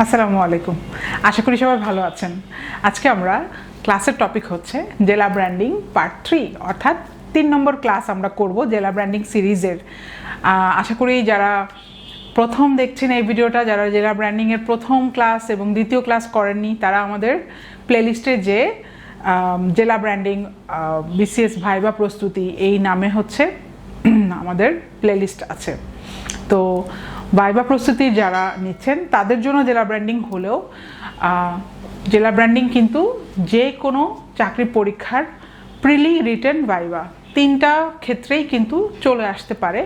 আসসালামু আলাইকুম। আশা করি সবাই ভালো আছেন। আজকে আমরা ক্লাসের টপিক হচ্ছে জেলা ব্র্যান্ডিং পার্ট 3, অর্থাৎ 3 নম্বর ক্লাস আমরা করব জেলা ব্র্যান্ডিং সিরিজের। আশা করি যারা প্রথম দেখছেন এই ভিডিওটা, যারা জেলা ব্র্যান্ডিংয়ের প্রথম ক্লাস এবং দ্বিতীয় ক্লাস করেননি, তারা আমাদের প্লেলিস্টে যে জেলা ব্র্যান্ডিং বিসিএস ভাইবা প্রস্তুতি এই নামে হচ্ছে আমাদের প্লেলিস্ট আছে। তো ভাইবা প্রস্তুতি যারা নিচ্ছেন তাদের জন্য জেলা ব্র্যান্ডিং হলেও জেলা ব্র্যান্ডিং কিন্তু যে কোনো চাকরি পরীক্ষার প্রিলি, রিটেন, ভাইবা তিনটা ক্ষেত্রেই কিন্তু চলে আসতে পারে।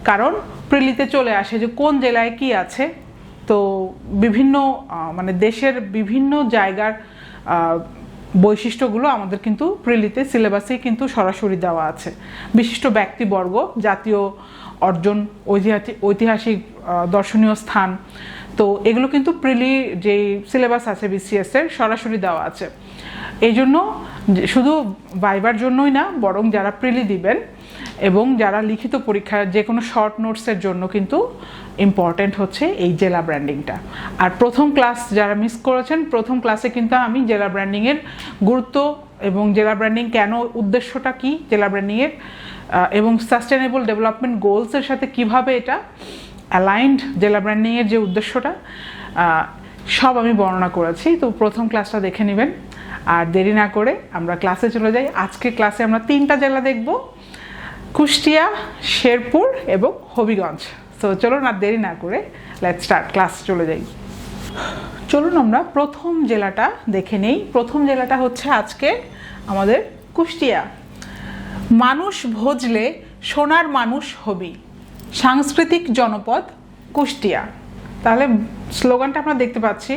কারণ প্রিলিতে চলে আসে যে কোন জেলায় কি আছে। তো বিভিন্ন মানে দেশের বিভিন্ন জায়গার বৈশিষ্ট্যগুলো আমাদের কিন্তু প্রিলিতে সিলেবাসেই কিন্তু সরাসরি দেওয়া আছে। বিশিষ্ট ব্যক্তিবর্গ, জাতীয় অর্জন, ঐতিহাসিক দর্শনীয় স্থান, তো এগুলো কিন্তু প্রিলি যে সিলেবাস আছে বিসিএসের সরাসরি দেওয়া আছে। এই জন্য শুধু ভাইবার জন্যই না, বরং যারা প্রিলি দিবেন এবং যারা লিখিত পরীক্ষা যে কোনো শর্ট নোটসের জন্য কিন্তু ইম্পর্ট্যান্ট হচ্ছে এই জেলা ব্র্যান্ডিংটা। আর প্রথম ক্লাস যারা মিস করেছেন, প্রথম ক্লাসে কিন্তু আমি জেলা ব্র্যান্ডিংয়ের গুরুত্ব এবং জেলা ব্র্যান্ডিং কেন, উদ্দেশ্যটা কি জেলা ব্র্যান্ডিংয়ের, এবং সাস্টেনেবল ডেভেলপমেন্ট গোলসের সাথে কিভাবে এটা অ্যালাইন্ড, জেলা ব্র্যান্ডিংয়ের যে উদ্দেশ্যটা সব আমি বর্ণনা করেছি। তো প্রথম ক্লাসটা দেখে নেবেন। আর দেরি না করে আমরা ক্লাসে চলে যাই। আজকে ক্লাসে আমরা 3টা জেলা দেখব, কুষ্টিয়া, শেরপুর এবং হবিগঞ্জ। তো চলুন আর দেরি না করে লেটস স্টার্ট, ক্লাস চলে যাই। চলুন আমরা প্রথম জেলাটা দেখে নেই। প্রথম জেলাটা হচ্ছে আজকে আমাদের কুষ্টিয়া। মানুষ ভজলে সোনার মানুষ হবি, সাংস্কৃতিক জনপদ কুষ্টিয়া। তাহলে স্লোগানটা আমরা দেখতে পাচ্ছি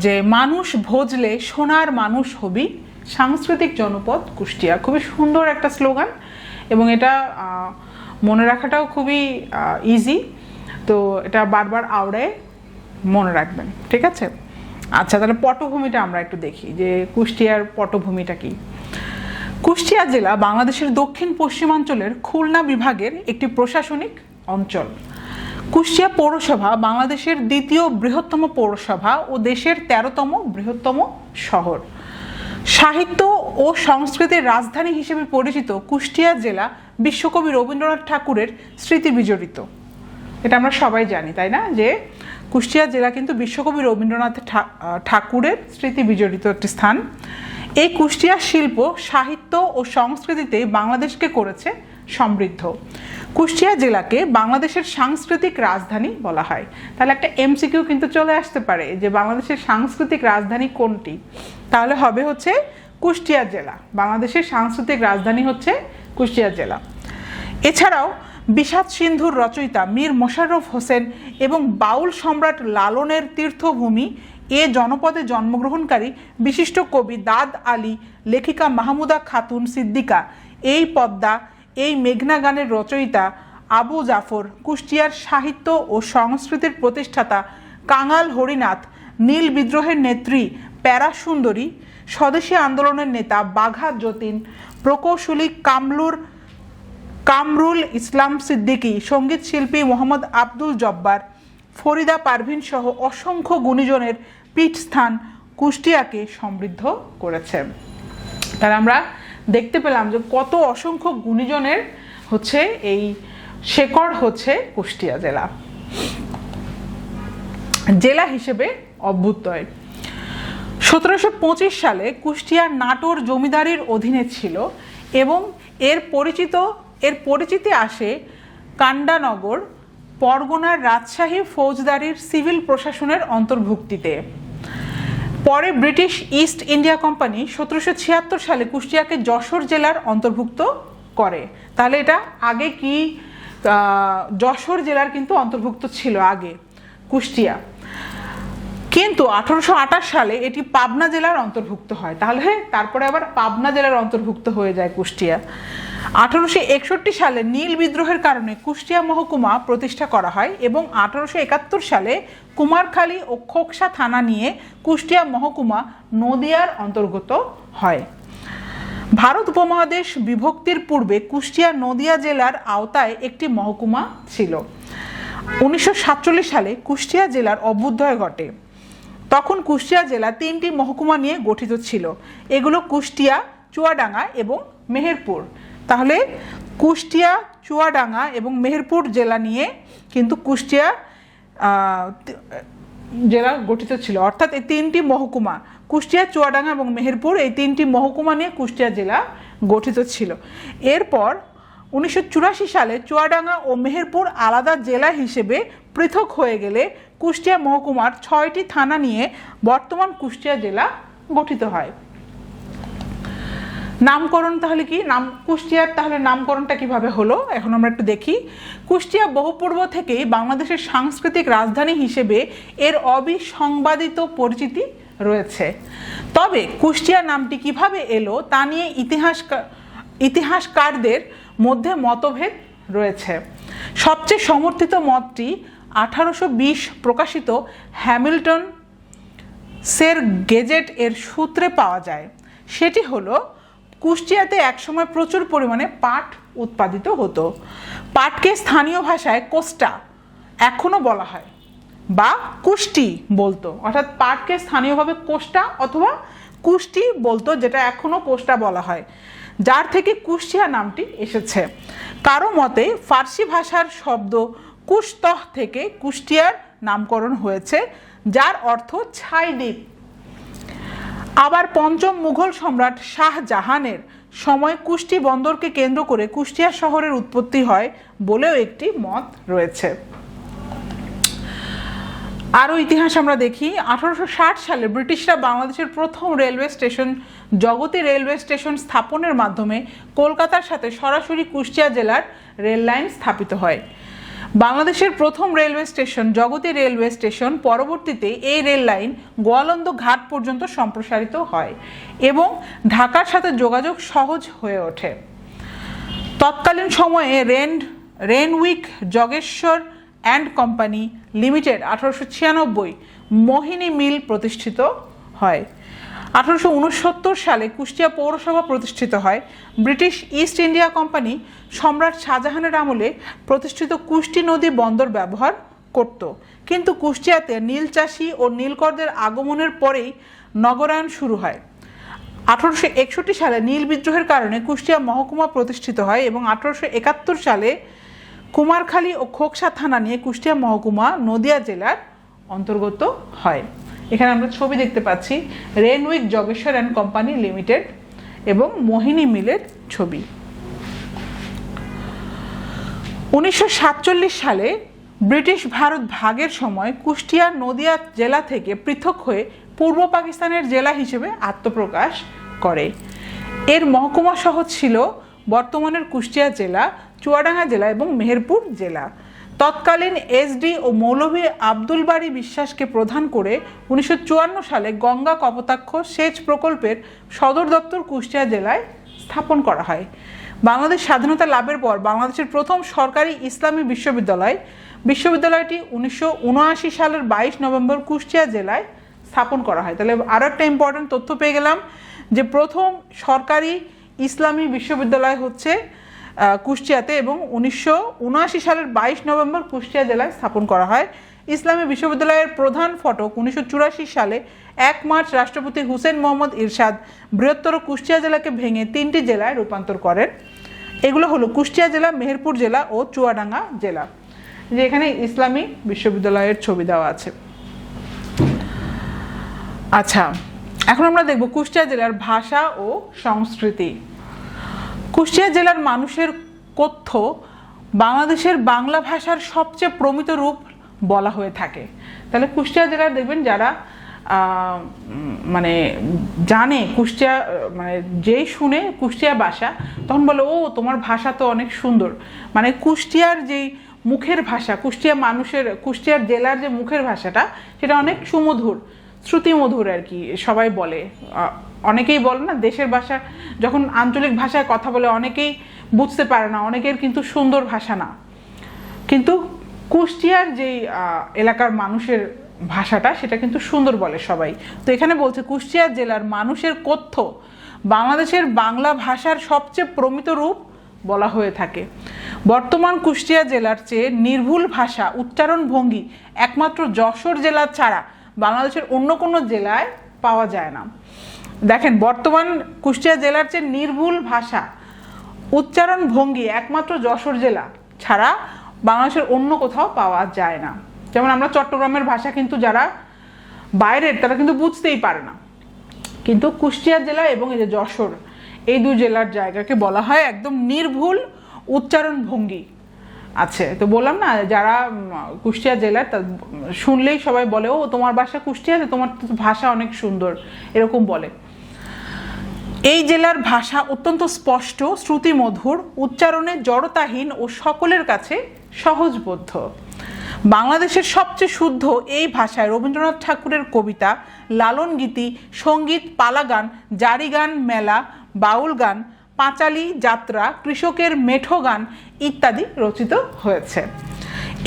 যে মানুষ ভজলে সোনার মানুষ হবি, সাংস্কৃতিক জনপদ কুষ্টিয়া। খুবই সুন্দর একটা স্লোগান এবং এটা মনে রাখাটাও খুবই ইজি। তো এটা বারবার আওড়ায় মনে রাখবেন, ঠিক আছে? আচ্ছা, তাহলে পটভূমিটা আমরা একটু দেখি যে কুষ্টিয়ার পটভূমিটা কি। কুষ্টিয়া জেলা বাংলাদেশের দক্ষিণ পশ্চিমাঞ্চলের খুলনা বিভাগের একটি প্রশাসনিক অঞ্চল। কুষ্টিয়া পৌরসভা বাংলাদেশের দ্বিতীয় বৃহত্তম পৌরসভা ও দেশের 13তম বৃহত্তম শহর। সাহিত্য ও সংস্কৃতির রাজধানী হিসেবে পরিচিত কুষ্টিয়া জেলা বিশ্বকবি রবীন্দ্রনাথ ঠাকুরের স্মৃতি বিজড়িত। এটা আমরা সবাই জানি, তাই না, যে কুষ্টিয়া জেলা কিন্তু বিশ্বকবি রবীন্দ্রনাথ ঠাকুরের স্মৃতি বিজড়িত একটি স্থান। এই কুষ্টিয়া শিল্প, সাহিত্য ও সংস্কৃতিতে বাংলাদেশকে করেছে সমৃদ্ধ। কুষ্টিয়া জেলাকে বাংলাদেশের সাংস্কৃতিক রাজধানী বলা হয়। তাহলে একটা এমসিকিউ কিন্তু চলে আসতে পারে যে বাংলাদেশের সাংস্কৃতিক রাজধানী কোনটি? তাহলে হবে হচ্ছে কুষ্টিয়া জেলা। বাংলাদেশের সাংস্কৃতিক রাজধানী হচ্ছে কুষ্টিয়া জেলা। এছাড়াও বিষাদ সিন্ধুর রচয়িতা মীর মোশাররফ হোসেন এবং বাউল সম্রাট লালনের তীর্থভূমি এ জনপদে জন্মগ্রহণকারী বিশিষ্ট কবি দাদ আলী, লেখিকা মাহমুদা খাতুন সিদ্দিকা, এই পদ্মা, এই মেঘনা গানের রচয়িতা আবু জাফর, কুষ্টিয়ার সাহিত্য ও সংস্কৃতির প্রতিষ্ঠাতা কাঙাল হরিনাথ, নীল বিদ্রোহের নেত্রী প্যারা সুন্দরী, স্বদেশী আন্দোলনের নেতা বাঘা যতীন, প্রকৌশলী কামরুল ইসলাম সিদ্দিকী, সঙ্গীত শিল্পী মোহাম্মদ আব্দুল জব্বার, ফরিদা পারভিন সহ অসংখ্য গুণীজনের পীঠস্থান কুষ্টিয়াকে সমৃদ্ধ করেছে। তাহলে আমরা দেখতে পেলাম যে কত অসংখ্য গুণীজনের হচ্ছে এই শেকড় হচ্ছে কুষ্টিয়া জেলা। জেলা হিসেবে অভ্যুদয় 1725 সালে কুষ্টিয়া নাটোর জমিদারির অধীনে ছিল এবং এর পরিচিতি আসে কান্ডানগর পরগনার রাজশাহী ফৌজদারির সিভিল প্রশাসনের অন্তর্ভুক্তিতে। পরে ব্রিটিশ ইস্ট ইন্ডিয়া কোম্পানি 1776 সালে কুষ্টিয়াকে যশোর জেলার অন্তর্ভুক্ত করে। তাহলে এটা আগে কি যশোর জেলার কিন্তু অন্তর্ভুক্ত ছিল আগে কুষ্টিয়া, কিন্তু 1828 সালে এটি পাবনা জেলার অন্তর্ভুক্ত হয়। তাহলে তারপরে আবার পাবনা জেলার অন্তর্ভুক্ত হয়ে যায় কুষ্টিয়া। 1861 সালে নীল বিদ্রোহের কারণে কুষ্টিয়া মহকুমা প্রতিষ্ঠা করা হয় এবং 1871 সালে কুমারখালী ও খোকসা থানা নিয়ে কুষ্টিয়া মহকুমা নদিয়ার অন্তর্গত হয়। ভারত উপমহাদেশ বিভক্তির পূর্বে কুষ্টিয়া নদিয়া জেলার আওতায় একটি মহকুমা ছিল। 1947 সালে কুষ্টিয়া জেলার অভ্যুদয় ঘটে। তখন কুষ্টিয়া জেলা 3টি মহকুমা নিয়ে গঠিত ছিল। এগুলো কুষ্টিয়া, চুয়াডাঙ্গা এবং মেহেরপুর। তাহলে কুষ্টিয়া, চুয়াডাঙ্গা এবং মেহেরপুর জেলা নিয়ে কিন্তু কুষ্টিয়া জেলা গঠিত ছিল, অর্থাৎ এই 3টি মহকুমা কুষ্টিয়া, চুয়াডাঙ্গা এবং মেহেরপুর, এই 3টি মহকুমা নিয়ে কুষ্টিয়া জেলা গঠিত ছিল। এরপর 1984 সালে চুয়াডাঙ্গা ও মেহেরপুর আলাদা জেলা হিসেবে পৃথক হয়ে গেলে কুষ্টিয়া মহকুমার 6টি থানা নিয়ে বর্তমান কুষ্টিয়া জেলা গঠিত হয়। নামকরণ তাহলে কি, কুষ্টিয়ার তাহলে নামকরণটা কিভাবে হলো এখন আমরা একটু দেখি। কুষ্টিয়া বহুপূর্ব থেকেই বাংলাদেশের সাংস্কৃতিক রাজধানী হিসেবে এর অবিসংবাদিত পরিচিতি রয়েছে। তবে কুষ্টিয়া নামটি কিভাবে এলো তা নিয়ে ইতিহাসকারদের মধ্যে মতভেদ রয়েছে। সবচেয়ে সমর্থিত মতটি 1820 প্রকাশিত হ্যামিল্টন সের গেজেট এর সূত্রে পাওয়া যায়। সেটি হলো, কুষ্টিয়াতে একসময় প্রচুর পরিমাণে পাট উৎপাদিত হতো। পাটকে স্থানীয় ভাষায় কোষ্টা এখনো বলা হয় বা কুষ্টি বলতো, অর্থাৎ পাটকে স্থানীয়ভাবে কোষ্টা অথবা কুষ্টি বলতো, যেটা এখনো কোষ্টা বলা হয়, যার থেকে কুষ্টিয়া নামটি এসেছে। কারো মতে ফার্সি ভাষার শব্দ কুশতহ থেকে কুষ্টিয়ার নামকরণ হয়েছে, যার অর্থ ছাই দ্বীপ। আবার পঞ্চম মুঘল সম্রাট শাহজাহানের সময় কুষ্টি বন্দরকে কেন্দ্র করে কুষ্টিয়া শহরের উৎপত্তি হয় বলেও একটি মত রয়েছে। আরও ইতিহাস আমরা দেখি। 1860 সালে ব্রিটিশরা বাংলাদেশের প্রথম railway station Jagati railway station স্থাপনের মাধ্যমে কলকাতার সাথে সরাসরি কুষ্টিয়া জেলার রেল লাইন স্থাপিত হয়। বাংলাদেশের প্রথম railway station Jagati railway station, পরবর্তীতে এই রেল লাইন গোয়ালন্দ ঘাট পর্যন্ত সম্প্রসারিত হয় এবং ঢাকার সাথে যোগাযোগ সহজ হয়ে ওঠে। তৎকালীন সময়ে রেনউইক জগেশ্বর অ্যান্ড কোম্পানি লিমিটেড 1896 মোহিনী মিল প্রতিষ্ঠিত হয়। 1869 সালে কুষ্টিয়া পৌরসভা প্রতিষ্ঠিত হয়। ব্রিটিশ ইস্ট ইন্ডিয়া কোম্পানি সম্রাট শাহজাহানের আমলে প্রতিষ্ঠিত কুষ্টি নদী বন্দর ব্যবহার করত, কিন্তু কুষ্টিয়াতে নীল চাষি ও নীলকরদের আগমনের পরেই নগরায়ণ শুরু হয়। 1861 সালে নীল বিদ্রোহের কারণে কুষ্টিয়া মহকুমা প্রতিষ্ঠিত হয় এবং 1871 সালে কুমারখালী ও খোকসা থানা নিয়ে কুষ্টিয়া মহকুমা নদিয়া জেলার অন্তর্গত হয়। এখানে আমরা ছবি দেখতে পাচ্ছি, রেনউইক জগেশ্বর অ্যান্ড কোম্পানি লিমিটেড এবং মোহিনী মিলের ছবি। 1947 সালে ব্রিটিশ ভারত ভাগের সময় কুষ্টিয়া নদিয়া জেলা থেকে পৃথক হয়ে পূর্ব পাকিস্তানের জেলা হিসেবে আত্মপ্রকাশ করে। এর মহকুমা শহর ছিল বর্তমানের কুষ্টিয়া জেলা, চুয়াডাঙ্গা জেলা এবং মেহেরপুর জেলা। তৎকালীন এসডি ও মৌলভী আব্দুল বারী বিশ্বাসকে প্রধান করে 1954 সালে গঙ্গা কপোতাক্ষ সেচ প্রকল্পের সদর দপ্তর কুষ্টিয়া জেলায় স্থাপন করা হয়। বাংলাদেশ স্বাধীনতা লাভের পর বাংলাদেশের প্রথম সরকারি ইসলামী বিশ্ববিদ্যালয়টি 1979 সালের 22 নভেম্বর কুষ্টিয়া জেলায় স্থাপন করা হয়। তাহলে আরও একটা ইম্পর্টেন্ট তথ্য পেয়ে গেলাম যে প্রথম সরকারি ইসলামী বিশ্ববিদ্যালয় হচ্ছে কুষ্টিয়াতে এবং 1979 সালের 22 নভেম্বর কুষ্টিয়া জেলায় স্থাপন করা হয়। ইসলামী বিশ্ববিদ্যালয়ের প্রধান ফটক 1984 সালে 1 মার্চ রাষ্ট্রপতি হুসেন মোহাম্মদ ইরশাদ বৃহত্তর কুষ্টিয়া জেলাকে ভেঙে 3টি জেলায় রূপান্তর করেন। এগুলো হলো কুষ্টিয়া জেলা, মেহেরপুর জেলা ও চুয়াডাঙ্গা জেলা। যে এখানে ইসলামী বিশ্ববিদ্যালয়ের ছবি দেওয়া আছে। আচ্ছা, এখন আমরা দেখব কুষ্টিয়া জেলার ভাষা ও সংস্কৃতি। কুষ্টিয়া জেলার মানুষের কথ্য বাংলাদেশের বাংলা ভাষার সবচেয়ে প্রমিত রূপ বলা হয়ে থাকে। তাহলে কুষ্টিয়া জেলার দেখবেন যারা মানে জানে কুষ্টিয়া, মানে যেই শুনে কুষ্টিয়া ভাষা তখন বলে, ও তোমার ভাষা তো অনেক সুন্দর। মানে কুষ্টিয়ার যেই মুখের ভাষা, কুষ্টিয়ার জেলার যে মুখের ভাষাটা সেটা অনেক সুমধুর, শ্রুতিমধুর আর কি সবাই বলে। অনেকেই বলে না, দেশের ভাষা যখন আঞ্চলিক ভাষায় কথা বলে অনেকেই বুঝতে পারে না, অনেকের কিন্তু সুন্দর ভাষা না, কিন্তু কুষ্টিয়ার যেই এলাকার মানুষের ভাষাটা সেটা কিন্তু সুন্দর বলে সবাই। তো এখানে বলছে কুষ্টিয়া জেলার মানুষের কথ্য বাংলাদেশের বাংলা ভাষার সবচেয়ে প্রমিত রূপ বলা হয়ে থাকে। বর্তমান কুষ্টিয়া জেলার চেয়ে নির্ভুল ভাষা উচ্চারণ ভঙ্গি একমাত্র যশোর জেলা ছাড়া বাংলাদেশের অন্য কোনো জেলায় পাওয়া যায় না। দেখেন, বর্তমান কুষ্টিয়া জেলার চেয়ে নির্ভুল ভাষা উচ্চারণ ভঙ্গি একমাত্র যশোর জেলা ছাড়া বাংলাদেশের অন্য কোথাও পাওয়া যায় না। যেমন আমরা চট্টগ্রামের ভাষা কিন্তু যারা বাইরের তারা কিন্তু বুঝতেই পারে না, কিন্তু কুষ্টিয়া জেলা এবং এই যে যশোর, এই দুই জেলার জায়গাকে বলা হয় একদম নির্ভুল উচ্চারণ ভঙ্গি আছে। তো বললাম না, যারা কুষ্টিয়া জেলার শুনলেই সবাই বলে, ও তোমার বাসা কুষ্টিয়াতে, তোমার তো ভাষা অনেক সুন্দর, এরকম বলে। এই জেলার ভাষা অত্যন্ত স্পষ্ট, শ্রুতিমধুর, উচ্চারণে জড়তাহীন ও সকলের কাছে সহজবোধ্য। বাংলাদেশের সবচেয়ে শুদ্ধ এই ভাষায় রবীন্দ্রনাথ ঠাকুরের কবিতা, লালন গীতি, সঙ্গীত, পালা গান, জারি গান, মেলা, বাউল গান, পাঁচালী যাত্রা, কৃষকের মেঠো গান ইত্যাদি রচিত হয়েছে।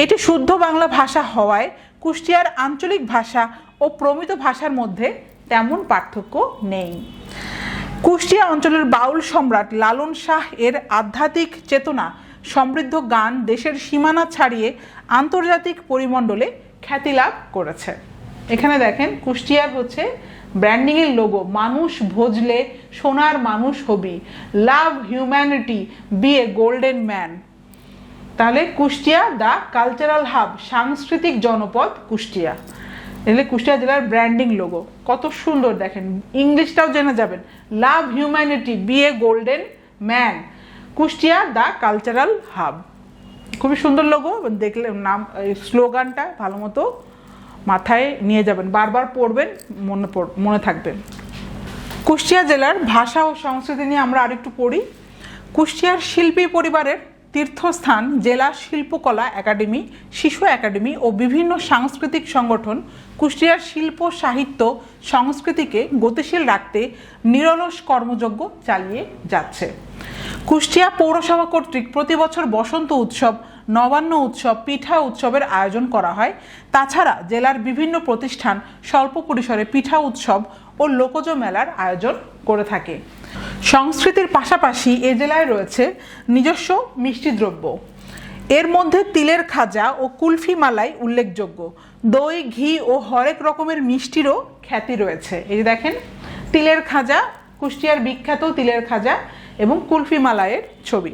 এটি শুদ্ধ বাংলা ভাষা হওয়ায় কুষ্টিয়ার আঞ্চলিক ভাষা ও প্রমিত ভাষার মধ্যে তেমন পার্থক্য নেই। কুষ্টিয়া অঞ্চলের বাউল সম্রাট লালন শাহ এর আধ্যাত্মিক চেতনা সমৃদ্ধ গান দেশের সীমানা ছাড়িয়ে আন্তর্জাতিক পরিমণ্ডলে খ্যাতি লাভ করেছে। এখানে দেখেন, কুষ্টিয়ার হচ্ছে ব্র্যান্ডিংয়ের লোগো, মানুষ ভজলে সোনার মানুষ হবি, love humanity, be a golden man. তাহলে কুষ্টিয়া দ্য কালচারাল হাব, সাংস্কৃতিক জনপদ কুষ্টিয়া, এগুলো কুষ্টিয়া জেলার ব্র্যান্ডিং লোগো। কত সুন্দর দেখেন, ইংলিশটাও জেনে যাবেন, love humanity, be a golden man, Kushtia the cultural hub. খুবই সুন্দর লোগো, দেখলে নাম স্লোগানটা ভালো মতো মাথায় নিয়ে যাবেন, বারবার পড়বেন, মনে থাকবে। কুষ্টিয়া জেলার ভাষা ও সংস্কৃতি নিয়ে আমরা আরেকটু পড়ি। কুষ্টিয়ার শিল্পী পরিবারের তীর্থস্থান জেলা শিল্পকলা একাডেমি, শিশু একাডেমি ও বিভিন্ন সাংস্কৃতিক সংগঠন কুষ্টিয়ার শিল্প, সাহিত্য, সংস্কৃতিকে গতিশীল রাখতে নিরলস কর্মযজ্ঞ চালিয়ে যাচ্ছে। কুষ্টিয়া পৌরসভা কর্তৃক প্রতি বছর বসন্ত উৎসব, নবান্ন উৎসব, পিঠা উৎসবের আয়োজন করা হয়। তাছাড়া জেলার বিভিন্ন প্রতিষ্ঠান স্বল্প পরিসরে পিঠা উৎসব ও লোকজ মেলার আয়োজন করে থাকে। সংস্কৃতির পাশাপাশি এ জেলায় রয়েছে নিজস্ব মিষ্টি দ্রব্য। এর মধ্যে তিলের খাজা ও কুলফি মালাই উল্লেখযোগ্য। দই, ঘি ও হরেক রকমের মিষ্টিরও খ্যাতি রয়েছে। এই যে দেখেন, তিলের খাজা, কুষ্টিয়ার বিখ্যাত তিলের খাজা এবং কুলফি মালাইয়ের ছবি।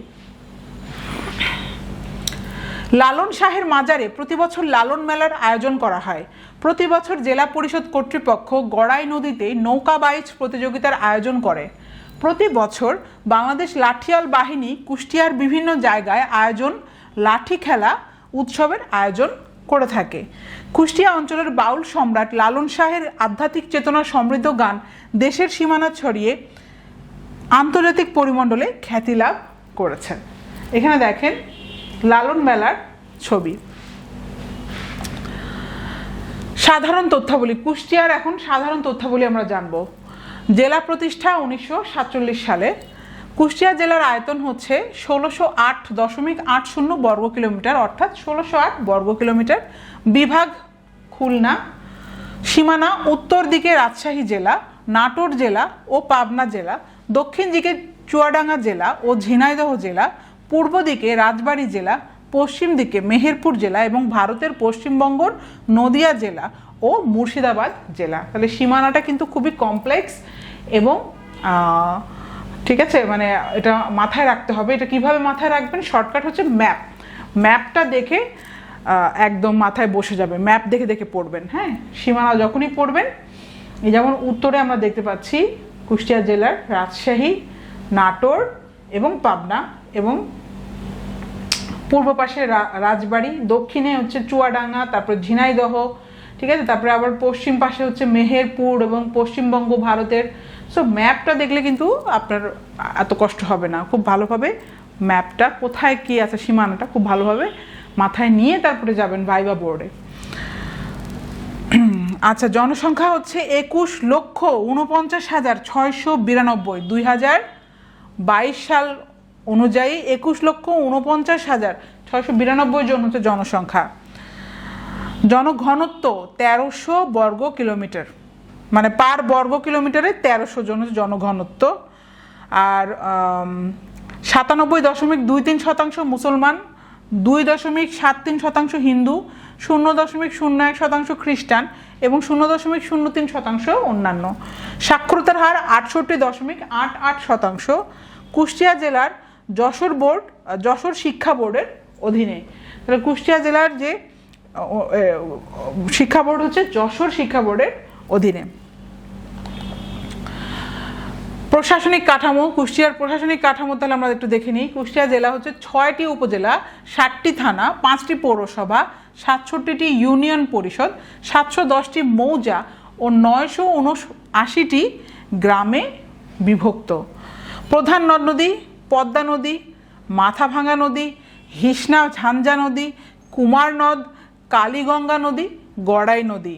লালন শাহের মাজারে প্রতি বছর লালন মেলার আয়োজন করা হয়। প্রতি বছর জেলা পরিষদ কর্তৃপক্ষ গড়াই নদীতে নৌকা বাইচ প্রতিযোগিতার আয়োজন করে। প্রতি বছর বাংলাদেশ লাঠিয়াল বাহিনী কুষ্টিয়ার বিভিন্ন জায়গায় লাঠি খেলা উৎসবের আয়োজন করে থাকে। কুষ্টিয়া অঞ্চলের বাউল সম্রাট লালন শাহের আধ্যাত্মিক চেতনা সমৃদ্ধ গান দেশের সীমানা ছড়িয়ে আন্তর্জাতিক পরিমণ্ডলে খ্যাতি লাভ করেছে। এখানে দেখেন লালন মেলার ছবি। সাধারণ তথ্যাবলী, কুষ্টিয়ার এখন সাধারণ তথ্যাবলী আমরা জানব। জেলা প্রতিষ্ঠা 1947 সালে। কুষ্টিয়া জেলার আয়তন হচ্ছে 1608.80 বর্গ কিলোমিটার, অর্থাৎ 1608 বর্গ কিলোমিটার। বিভাগ খুলনা। সীমানা উত্তর দিকে রাজশাহী জেলা, নাটোর জেলা ও পাবনা জেলা, দক্ষিণ দিকে চুয়াডাঙ্গা জেলা ও ঝিনাইদহ জেলা, পূর্ব দিকে রাজবাড়ী জেলা, পশ্চিম দিকে মেহেরপুর জেলা এবং ভারতের পশ্চিমবঙ্গর নদিয়া জেলা ও মুর্শিদাবাদ জেলা। তাহলে সীমানাটা কিন্তু খুবই কমপ্লেক্স এবং ঠিক আছে, মানে এটা মাথায় রাখতে হবে। এটা কিভাবে মাথায় রাখবেন? শর্টকাট হচ্ছে ম্যাপ। ম্যাপটা দেখে একদম মাথায় বসে যাবে, ম্যাপ দেখে দেখে পড়বেন। হ্যাঁ, সীমানা যখনই পড়বেন, এই যেমন উত্তরে আমরা দেখতে পাচ্ছি কুষ্টিয়া জেলার রাজশাহী, নাটোর এবং পাবনা, এবং পূর্ব পাশে রাজবাড়ী, দক্ষিণে হচ্ছে চুয়াডাঙ্গা, তারপর ঝিনাইদহ, ঠিক আছে, তারপরে আবার পশ্চিম পাশে হচ্ছে মেহেরপুর এবং পশ্চিমবঙ্গ ভারতের। সো ম্যাপটা দেখলে কিন্তু আপনার এত কষ্ট হবে না, খুব ভালোভাবে ম্যাপটা কোথায় কি আছে, সীমানাটা খুব ভালোভাবে মাথায় নিয়ে তারপরে যাবেন ভাইবা বোর্ডে। আচ্ছা, জনসংখ্যা হচ্ছে 21,49,692। 2022 সাল অনুযায়ী 21,49,692 জন হচ্ছে জনসংখ্যা। জনঘনত্ব 1300 বর্গ কিলোমিটার, মানে পার বর্গ কিলোমিটারে 1300 জন হচ্ছে জনঘনত্ব। আর 97.23% মুসলমান, 2.73% হিন্দু, 0.01% খ্রিস্টান এবং 0.03% অন্যান্য। সাক্ষরতার হার 68.88%। কুষ্টিয়া জেলার যশোর শিক্ষা বোর্ডের অধীনে। তাহলে কুষ্টিয়া জেলার যে শিক্ষা বোর্ড হচ্ছে যশোর শিক্ষা বোর্ডের অধীনে। প্রশাসনিক কাঠামো, কুষ্টিয়ার প্রশাসনিক কাঠামো তাহলে আমরা একটু দেখে নিই। কুষ্টিয়া জেলা হচ্ছে 6টি উপজেলা, 7টি থানা, 5টি পৌরসভা, 67টি ইউনিয়ন পরিষদ, 710টি মৌজা ও 979টি গ্রামে বিভক্ত। প্রধান নদ নদী পদ্মা নদী, মাথাভাঙা নদী, হিসনা ঝাঞ্জা নদী, কুমার নদ, কালীগঙ্গা নদী, গড়াই নদী।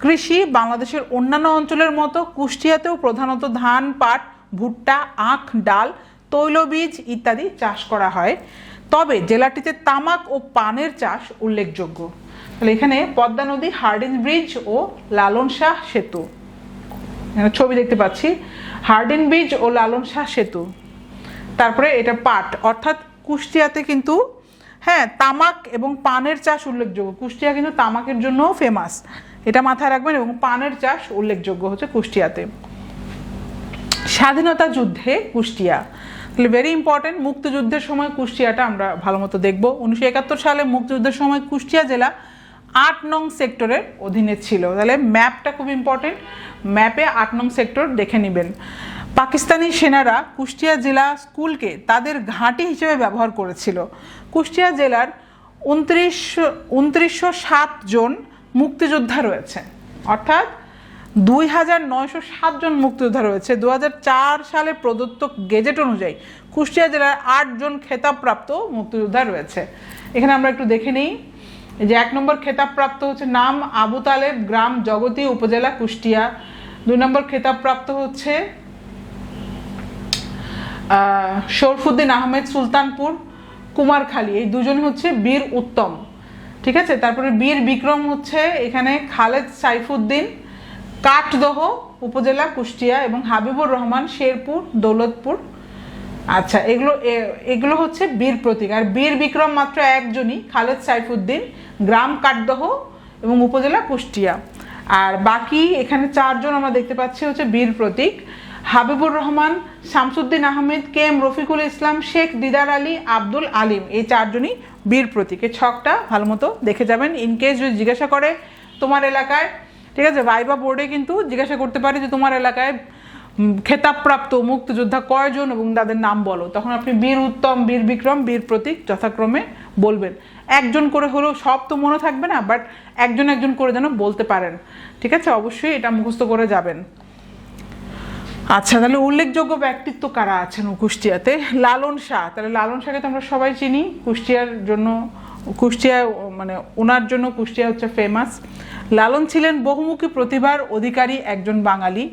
কৃষি বাংলাদেশের অন্যান্য অঞ্চলের মতো কুষ্টিয়াতেও প্রধানত ধান, পাট, ভুট্টা, আখ, ডাল, তৈলবীজ ইত্যাদি চাষ করা হয়। তবে জেলাটিতে তামাক ও পানের চাষ উল্লেখযোগ্য। তাহলে এখানে পদ্মা নদী, হার্ডিঞ্জ ব্রিজ ও লালন শাহ সেতু, এখানে ছবি দেখতে পাচ্ছি, হার্ডিঞ্জ ব্রিজ ও লালন শাহ সেতু। তারপরে এটা পাট, অর্থাৎ কুষ্টিয়াতে কিন্তু তামাক এবং পানের চাষ উল্লেখযোগ্য। কুষ্টিয়া কিন্তু তামাকের জন্যও ফেমাস, এটা মাথায় রাখবেন, এবং পানের চাষ উল্লেখযোগ্য হচ্ছে কুষ্টিয়াতে। স্বাধীনতা যুদ্ধে কুষ্টিয়া, তাহলে ভেরি ইম্পর্টেন্ট, মুক্তিযুদ্ধের সময় কুষ্টিয়াটা আমরা ভালো মতো দেখবো। 1971 সালে মুক্তিযুদ্ধের সময় কুষ্টিয়া জেলা 8 নং সেক্টরের অধীনে ছিল। তাহলে ম্যাপটা খুব ইম্পর্টেন্ট, ম্যাপে 8 নং সেক্টর দেখে নেবেন। পাকিস্তানি সেনারা কুষ্টিয়া জেলা স্কুলকে তাদের ঘাঁটি হিসেবে ব্যবহার করেছিল। কুষ্টিয়া জেলার 2907 জন মুক্তিযোদ্ধা রয়েছে, অর্থাৎ 2907 জন মুক্তিযোদ্ধা রয়েছে। 2004 সালে প্রদত্ত গেজেট অনুযায়ী কুষ্টিয়া জেলার 8 জন খেতাবপ্রাপ্ত মুক্তিযোদ্ধা রয়েছে। এখানে আমরা একটু দেখে নিই যে 1 নম্বর খেতাবপ্রাপ্ত হচ্ছে নাম আবু তালেব, গ্রাম জগতী, উপজেলা কুষ্টিয়া। 2 নম্বর খেতাবপ্রাপ্ত হচ্ছে শরফুদ্দিন আহমেদ, সুলতানপুর, কুমারখালী। এই দুজন হচ্ছে বীর উত্তম, ঠিক আছে। তারপরে বীর বিক্রম হচ্ছে এখানে খালেদ সাইফুদ্দিন, কাঠদহ উপজেলা কুষ্টিয়া, এবং হাবিবুর রহমান শেরপুর, দৌলতপুর। আচ্ছা, এগুলো হচ্ছে বীর প্রতীক। আর বীর বিক্রম মাত্র একজনই, খালেদ সাইফুদ্দিন, গ্রাম কাঠদহ এবং উপজেলা কুষ্টিয়া। আর বাকি এখানে 4 জন আমরা দেখতে পাচ্ছি হচ্ছে বীর প্রতীক। হাবিবুর রহমান, শামসুদ্দিন আহমেদ, কে এম রফিকুল ইসলাম, শেখ দিদার আলী, আব্দুল আলিম, এই 4 জনই বীর প্রতীক। এই ছকটা ভালো মতো দেখে যাবেন। ইনকেস যদি জিজ্ঞাসা করে তোমার এলাকায়, ঠিক আছে, ভাইবা বোর্ডে কিন্তু জিজ্ঞাসা করতে পারে যে তোমার এলাকায় খেতাবপ্রাপ্ত মুক্তিযোদ্ধা কয়জন এবং তাদের নাম বলো, তখন আপনি বীর উত্তম, বীর বিক্রম, বীর প্রতীক যথাক্রমে বলবেন। একজন করে হলেও, সব তো মনে থাকবে না, বাট একজন একজন করে যেন বলতে পারেন, ঠিক আছে। অবশ্যই এটা মুখস্থ করে যাবেন। আচ্ছা, তাহলে উল্লেখযোগ্য ব্যক্তিত্ব কারা আছেন কুষ্টিয়াতে? লালন শাহ, তাহলে লালন শাহকে তো আমরা সবাই চিনি, কুষ্টিয়ার জন্য, কুষ্টিয়া মানে ওনার জন্য কুষ্টিয়া হচ্ছে ফেমাস। লালন ছিলেন বহুমুখী প্রতিভার অধিকারী একজন বাঙালি,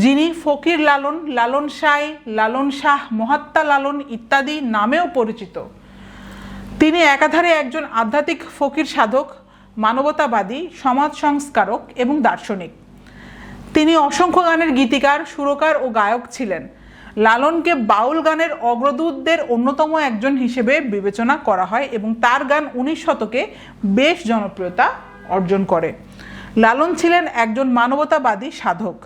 যিনি ফকির লালন, লালন সাই, লালন শাহ, মহাত্মা লালন ইত্যাদি নামেও পরিচিত। তিনি একাধারে একজন আধ্যাত্মিক ফকির সাধক, মানবতাবাদী, সমাজ সংস্কারক এবং দার্শনিক। তিনি অসংখ্য গানের গীতিকার, সুরকার ও গায়ক ছিলেন। লালনকে বাউল গানের অগ্রদূতদের অন্যতম একজন হিসেবে বিবেচনা করা হয় এবং তার গান 19 শতকে বেশ জনপ্রিয়তা অর্জন করে। লালন ছিলেন একজন মানবতাবাদী সাধক,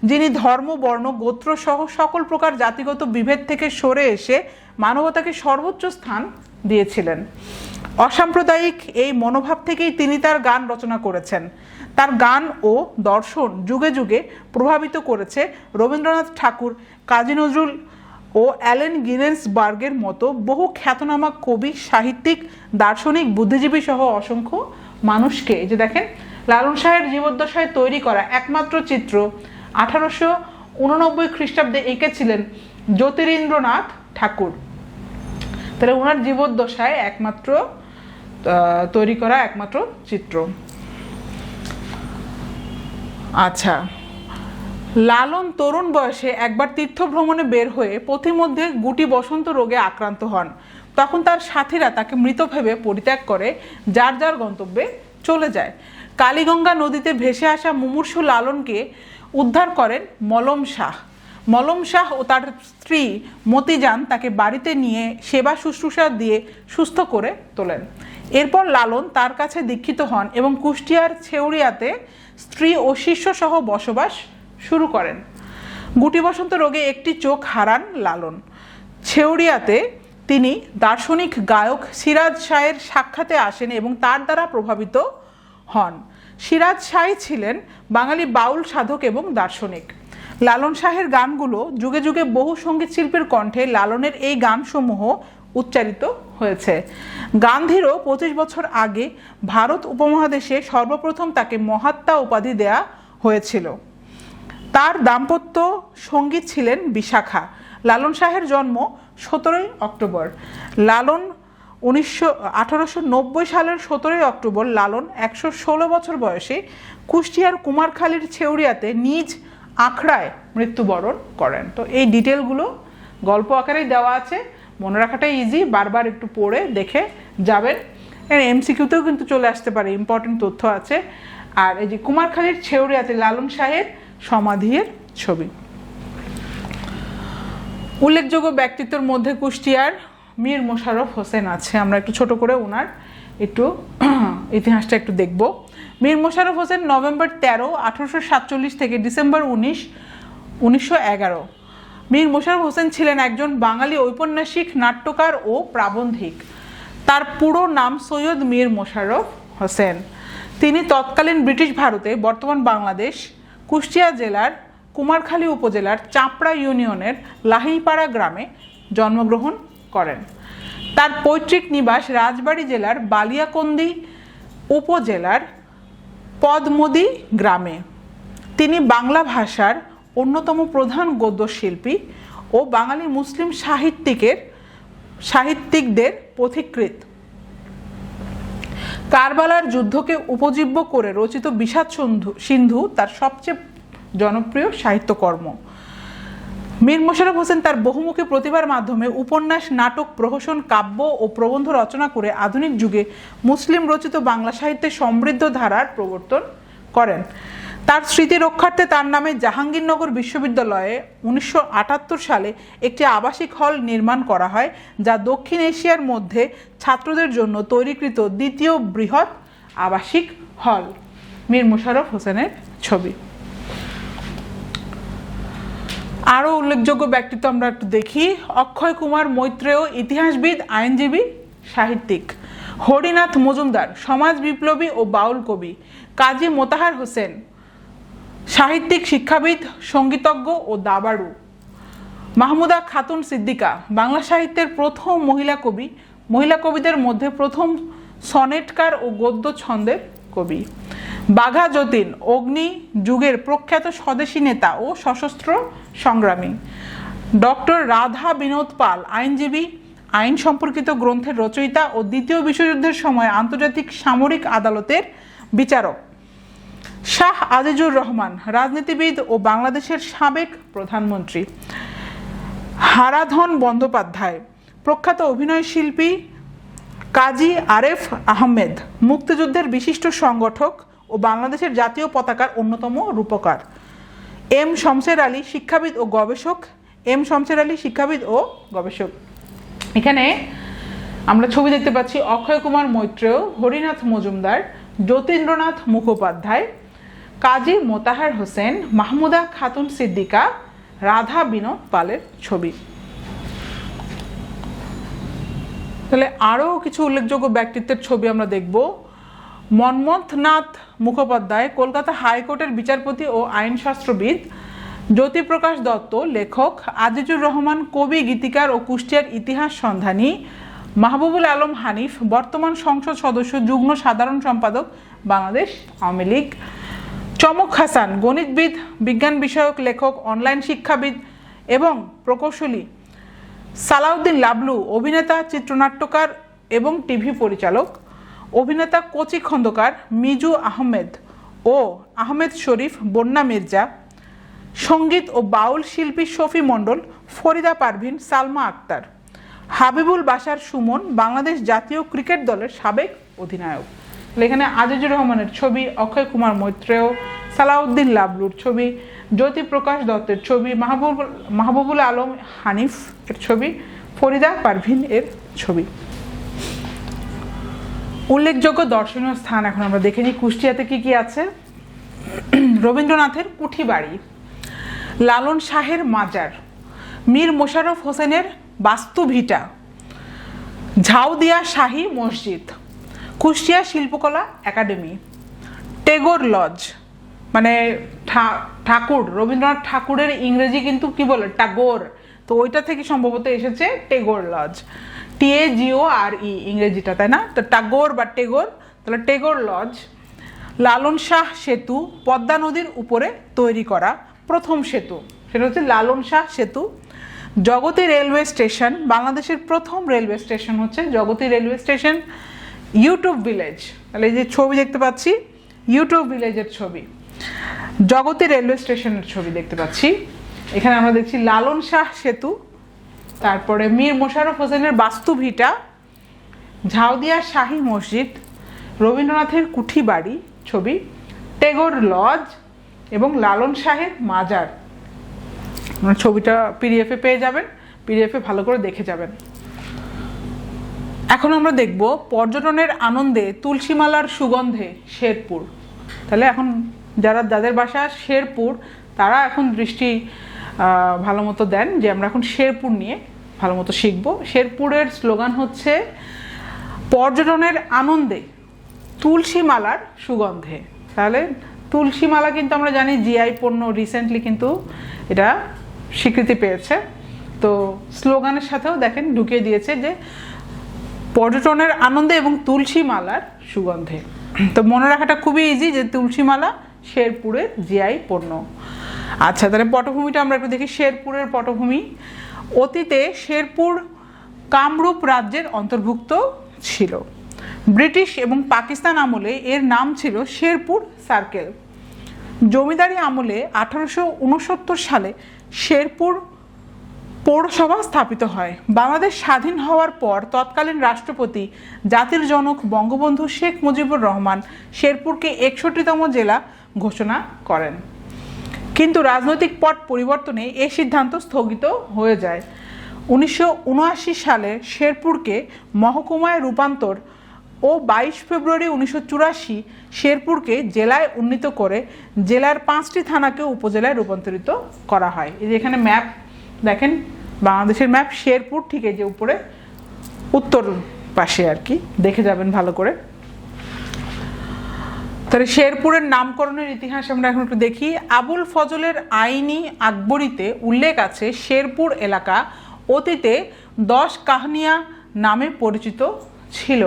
যিনি ধর্ম, বর্ণ, গোত্র সহ সকল প্রকার জাতিগত বিভেদ থেকে সরে এসে মানবতাকে সর্বোচ্চ স্থান দিয়েছিলেন। অসাম্প্রদায়িক এই মনোভাব থেকেই তিনি তার গান রচনা করেছেন। তার গান ও দর্শন যুগে যুগে প্রভাবিত করেছে রবীন্দ্রনাথ ঠাকুর, কাজী নজরুল ও অ্যালেন গিনেসবার্গের মতো বহু খ্যাতনামা কবি, সাহিত্যিক, দার্শনিক, বুদ্ধিজীবী সহ অসংখ্য মানুষকে। এই যে দেখেন, লালন শাহের জীবদ্দশায় তৈরি করা একমাত্র চিত্র 1889 খ্রিস্টাব্দে এঁকেছিলেন জ্যোতিরিন্দ্রনাথ ঠাকুর। তাহলে ওনার জীবদ্দশায় একমাত্র তৈরি করা একমাত্র চিত্র। আচ্ছা, লালন তরুণ বয়সে একবার তীর্থ ভ্রমণে বের হয়ে পথিমধ্যে গুটি বসন্ত রোগে আক্রান্ত হন। তখন তার সাথীরা তাকে মৃত ভেবে পরিত্যাগ করে যার যার গন্তব্যে চলে যায়। কালীগঙ্গা নদীতে ভেসে আসা মুমূর্ষু লালনকে উদ্ধার করেন মলম শাহ। মলম শাহ ও তার স্ত্রী মতিজান তাকে বাড়িতে নিয়ে সেবা শুশ্রূষা দিয়ে সুস্থ করে তোলেন। এরপর লালন তার কাছে দীক্ষিত হন এবং কুষ্টিয়ার ছেউড়িয়াতে স্ত্রী ও শিষ্যসহ বসবাস শুরু করেন। গুটি বসন্ত রোগে একটি চোখ হারান লালন। ছেউড়িয়াতে তিনি দার্শনিক গায়ক সিরাজ শাহের সাক্ষাতে আসেন এবং তার দ্বারা প্রভাবিত হন। সিরাজ শাহ ছিলেন বাঙালি বাউল সাধক এবং দার্শনিক। লালন শাহের গানগুলো যুগে যুগে বহু সঙ্গীত শিল্পীর কণ্ঠে লালনের এই গানসমূহ উচ্চারিত হয়েছে। গান্ধীরও 25 বছর আগে ভারত উপমহাদেশে সর্বপ্রথম তাকে মহাত্মা উপাধি দেয়া হয়েছিল। তার দাম্পত্য সঙ্গী ছিলেন বিশাখা। লালন শাহের জন্ম 17 অক্টোবর। লালন 1890 সালের 17 অক্টোবর লালন 116 বছর বয়সে কুষ্টিয়ার কুমারখালীর ছেউড়িয়াতে নিজ আখড়ায় মৃত্যুবরণ করেন। তো এই ডিটেলগুলো গল্প আকারেই দেওয়া আছে, মনে রাখাটাই ইজি, বারবার একটু পড়ে দেখে যাবেন। এর এমসিকিউতেও কিন্তু চলে আসতে পারে, ইম্পর্টেন্ট তথ্য আছে। আর এই যে কুমারখালীর ছেউড়িয়াতে লালন শাহের সমাধির ছবি। উল্লেখযোগ্য ব্যক্তিত্বের মধ্যে কুষ্টিয়ার মীর মোশাররফ হোসেন আছে। আমরা একটু ছোট করে ওনার একটু ইতিহাসটা একটু দেখব। মীর মোশাররফ হোসেন নভেম্বর 13, 1847 থেকে ডিসেম্বর 19, 1911। মীর মোশাররফ হোসেন ছিলেন একজন বাঙালি ঔপন্যাসিক, নাট্যকার ও প্রাবন্ধিক। তার পুরো নাম সৈয়দ মীর মোশাররফ হোসেন। তিনি তৎকালীন ব্রিটিশ ভারতে বর্তমান বাংলাদেশ কুষ্টিয়া জেলার কুমারখালী উপজেলার চাপড়া ইউনিয়নের লাহিপাড়া গ্রামে জন্মগ্রহণ করেন। তার পৈতৃক নিবাস রাজবাড়ী জেলার বালিয়াকন্দি উপজেলার পদমদি গ্রামে। তিনি বাংলা ভাষার অন্যতম প্রধান গদ্যশিল্পী ও বাঙালি মুসলিম সাহিত্যিকদের পথিকৃৎ। কারবালার যুদ্ধকে উপজীব্য করে রচিত বিষাদ সিন্ধু তার সবচেয়ে জনপ্রিয় সাহিত্যকর্ম। মীর মোশাররফ হোসেন তার বহুমুখী প্রতিভার মাধ্যমে উপন্যাস, নাটক, প্রহসন, কাব্য ও প্রবন্ধ রচনা করে আধুনিক যুগে মুসলিম রচিত বাংলা সাহিত্যের সমৃদ্ধ ধারার প্রবর্তন করেন। তার স্মৃতি রক্ষার্থে তার নামে জাহাঙ্গীরনগর বিশ্ববিদ্যালয়ে 1978 সালে একটি আবাসিক হল নির্মাণ করা হয়, যা দক্ষিণ এশিয়ার মধ্যে ছাত্রদের জন্য তৈরিকৃত দ্বিতীয় বৃহৎ আবাসিক হল। মীর মোশাররফ হোসেনের ছবি। আরও উল্লেখযোগ্য ব্যক্তিত্ব আমরা একটু দেখি। অক্ষয় কুমার মৈত্রেয়, ইতিহাসবিদ, আইনজীবী, সাহিত্যিক। হরিনাথ মজুমদার, সমাজ বিপ্লবী ও বাউল কবি। কাজী মোতাহার হোসেন, সাহিত্যিক, শিক্ষাবিদ, সঙ্গীতজ্ঞ ও দাবাড়ু। মাহমুদা খাতুন সিদ্দিকা, বাংলা সাহিত্যের প্রথম মহিলা কবি, মহিলা কবিদের মধ্যে প্রথম সনেটকার ও গদ্য ছন্দের কবি। বাঘা যতীন, অগ্নি যুগের প্রখ্যাত স্বদেশী নেতা ও সশস্ত্র সংগ্রামী। ডক্টর রাধা বিনোদ পাল, আইনজীবী, আইন সম্পর্কিত গ্রন্থের রচয়িতা ও দ্বিতীয় বিশ্বযুদ্ধের সময় আন্তর্জাতিক সামরিক আদালতের বিচারক। শাহ আজিজুর রহমান, রাজনীতিবিদ ও বাংলাদেশের সাবেক প্রধানমন্ত্রী। হারাধন বন্দ্যোপাধ্যায়, প্রখ্যাত অভিনয়শিল্পী। কাজী আরেফ আহমেদ, মুক্তিযুদ্ধের বিশিষ্ট সংগঠক ও বাংলাদেশের জাতীয় পতাকার অন্যতম রূপকার। এম শমশের আলী, শিক্ষাবিদ ও গবেষক। এম শমশের আলী, শিক্ষাবিদ ও গবেষক। এখানে আমরা ছবি দেখতে পাচ্ছি অক্ষয় কুমার মৈত্রেয়, হরিনাথ মজুমদার, যতীন্দ্রনাথ মুখোপাধ্যায়, কাজী মোতাহার হোসেন, মাহমুদা খাতুন সিদ্দিকা, রাধা বিনোদ পালের ছবি। তাহলে আরও কিছু উল্লেখযোগ্য ব্যক্তিত্বের ছবি আমরা দেখব। মন্মথনাথ মুখোপাধ্যায়, কলকাতা হাইকোর্টের বিচারপতি ও আইনশাস্ত্রবিদ। জ্যোতিপ্রকাশ দত্ত, লেখক। আজিজুর রহমান, কবি, গীতিকার ও কুষ্টিয়ার ইতিহাস সন্ধানী। মাহবুবুল আলম হানিফ, বর্তমান সংসদ সদস্য, যুগ্ম সাধারণ সম্পাদক, বাংলাদেশ আওয়ামী লীগ। চমক হাসান, গণিতবিদ, বিজ্ঞান বিষয়ক লেখক, অনলাইন শিক্ষাবিদ এবং প্রকৌশলী। সালাউদ্দিন লাবলু, অভিনেতা, চিত্রনাট্যকার এবং টিভি পরিচালক। অভিনেতা কচি খন্দকার, মিজু আহমেদ ও আহমেদ শরীফ, বন্যা মির্জা। সঙ্গীত ও বাউল শিল্পী শফি মণ্ডল, ফরিদা পারভিন, সালমা আক্তার। হাবিবুল বাশার সুমন, বাংলাদেশ জাতীয় ক্রিকেট দলের সাবেক অধিনায়ক। এখানে আজিজুর রহমানের ছবি, অক্ষয় কুমার মৈত্রেয়, সালাউদ্দিন লাবলুর ছবি, জ্যোতিপ্রকাশ দত্তের ছবি, মাহবুবুল আলম হানিফ এর ছবি, ফরিদা পারভিন এর ছবি। উল্লেখযোগ্য দর্শনীয় স্থান এখন আমরা দেখে নিই কুষ্টিয়াতে কি কি আছে। রবীন্দ্রনাথের কুঠি বাড়ি, লালন শাহের মাজার, মীর মোশাররফ হোসেনের বাস্তুভিটা, ঝাউদিয়া শাহী মসজিদ, কুষ্টিয়া শিল্পকলা একাডেমি, টেগোর লজ, মানে ঠাকুর, রবীন্দ্রনাথ ঠাকুরের ইংরেজি কিন্তু কি বলে টাগোর, তো ওইটা থেকে সম্ভবত এসেছে টেগোর লজ, TAGORE ইংরেজিটা, তাই না? তো টাগোর বা টেগোর, তাহলে টেগোর লজ। লালন শাহ সেতু, পদ্মা নদীর উপরে তৈরি করা প্রথম সেতু, সেটা হচ্ছে লালন শাহ সেতু। জগতী রেলওয়ে স্টেশন, বাংলাদেশের প্রথম রেলওয়ে স্টেশন হচ্ছে Jagati railway station. YouTube village, তাহলে এই যে ছবি দেখতে পাচ্ছি ইউটিউব ভিলেজের ছবি, জগতী রেলওয়ে স্টেশনের ছবি দেখতে পাচ্ছি। এখানে আমরা দেখছি লালন শাহ সেতু, তারপরে মীর মোশাররফ হোসেনের বাস্তুভিটা, ঝাউদিয়া শাহী মসজিদ, রবীন্দ্রনাথের কুঠি বাড়ি ছবি, টেগোর লজ এবং লালন শাহের মাজার। ছবিটা PDF-এ পেয়ে যাবেন, PDF-এ ভালো করে দেখে যাবেন। এখন আমরা দেখব পর্যটনের আনন্দে তুলসীমালার সুগন্ধে শেরপুর। তাহলে এখন যাদের বাসা শেরপুর তারা এখন দৃষ্টি ভালো মতো দেন যে আমরা এখন শেরপুর নিয়ে ভালো মতো শিখব। শেরপুরের স্লোগান হচ্ছে পর্যটনের আনন্দে তুলসীমালার সুগন্ধে। তাহলে তুলসীমালা কিন্তু আমরা জানি GI পণ্য, রিসেন্টলি কিন্তু এটা স্বীকৃতি পেয়েছে। তো স্লোগানের সাথেও দেখেন ঢুকিয়ে দিয়েছে যে পর্যটনের আনন্দে এবং তুলসীমালার সুগন্ধে। তো মনে রাখাটা খুবই ইজি যে তুলসীমালা শেরপুরের GI পণ্য। আচ্ছা, তাহলে পটভূমিটা আমরা একটু দেখি। শেরপুরের পটভূমি, অতীতে শেরপুর কামরূপ রাজ্যের অন্তর্ভুক্ত ছিল। ব্রিটিশ এবং পাকিস্তান আমলে এর নাম ছিল শেরপুর সার্কেল। জমিদারি আমলে 1869 সালে শেরপুর পৌরসভা স্থাপিত হয়। বাংলাদেশ স্বাধীন হওয়ার পর তৎকালীন রাষ্ট্রপতি জাতির জনক বঙ্গবন্ধু শেখ মুজিবুর রহমান শেরপুরকে 61তম জেলা ঘোষণা করেন, কিন্তু রাজনৈতিক পট পরিবর্তনে এই সিদ্ধান্ত স্থগিত হয়ে যায়। 1979 সালে শেরপুরকে মহকুমায় রূপান্তর ও 22 ফেব্রুয়ারি 1984 শেরপুরকে জেলায় উন্নীত করে জেলার 5টি থানাকে উপজেলায় রূপান্তরিত করা হয়। এই যে এখানে ম্যাপ দেখেন, বাংলাদেশের ম্যাপ, শেরপুর ঠিক এই যে উপরে উত্তর পাশে আর কি, দেখে যাবেন ভালো করে। তাহলে শেরপুরের নামকরণের ইতিহাস আমরা এখন একটু দেখি। আবুল ফজলের আইনি আকবরীতে উল্লেখ আছে শেরপুর এলাকা অতীতে 10 কাহনিয়া নামে পরিচিত ছিল।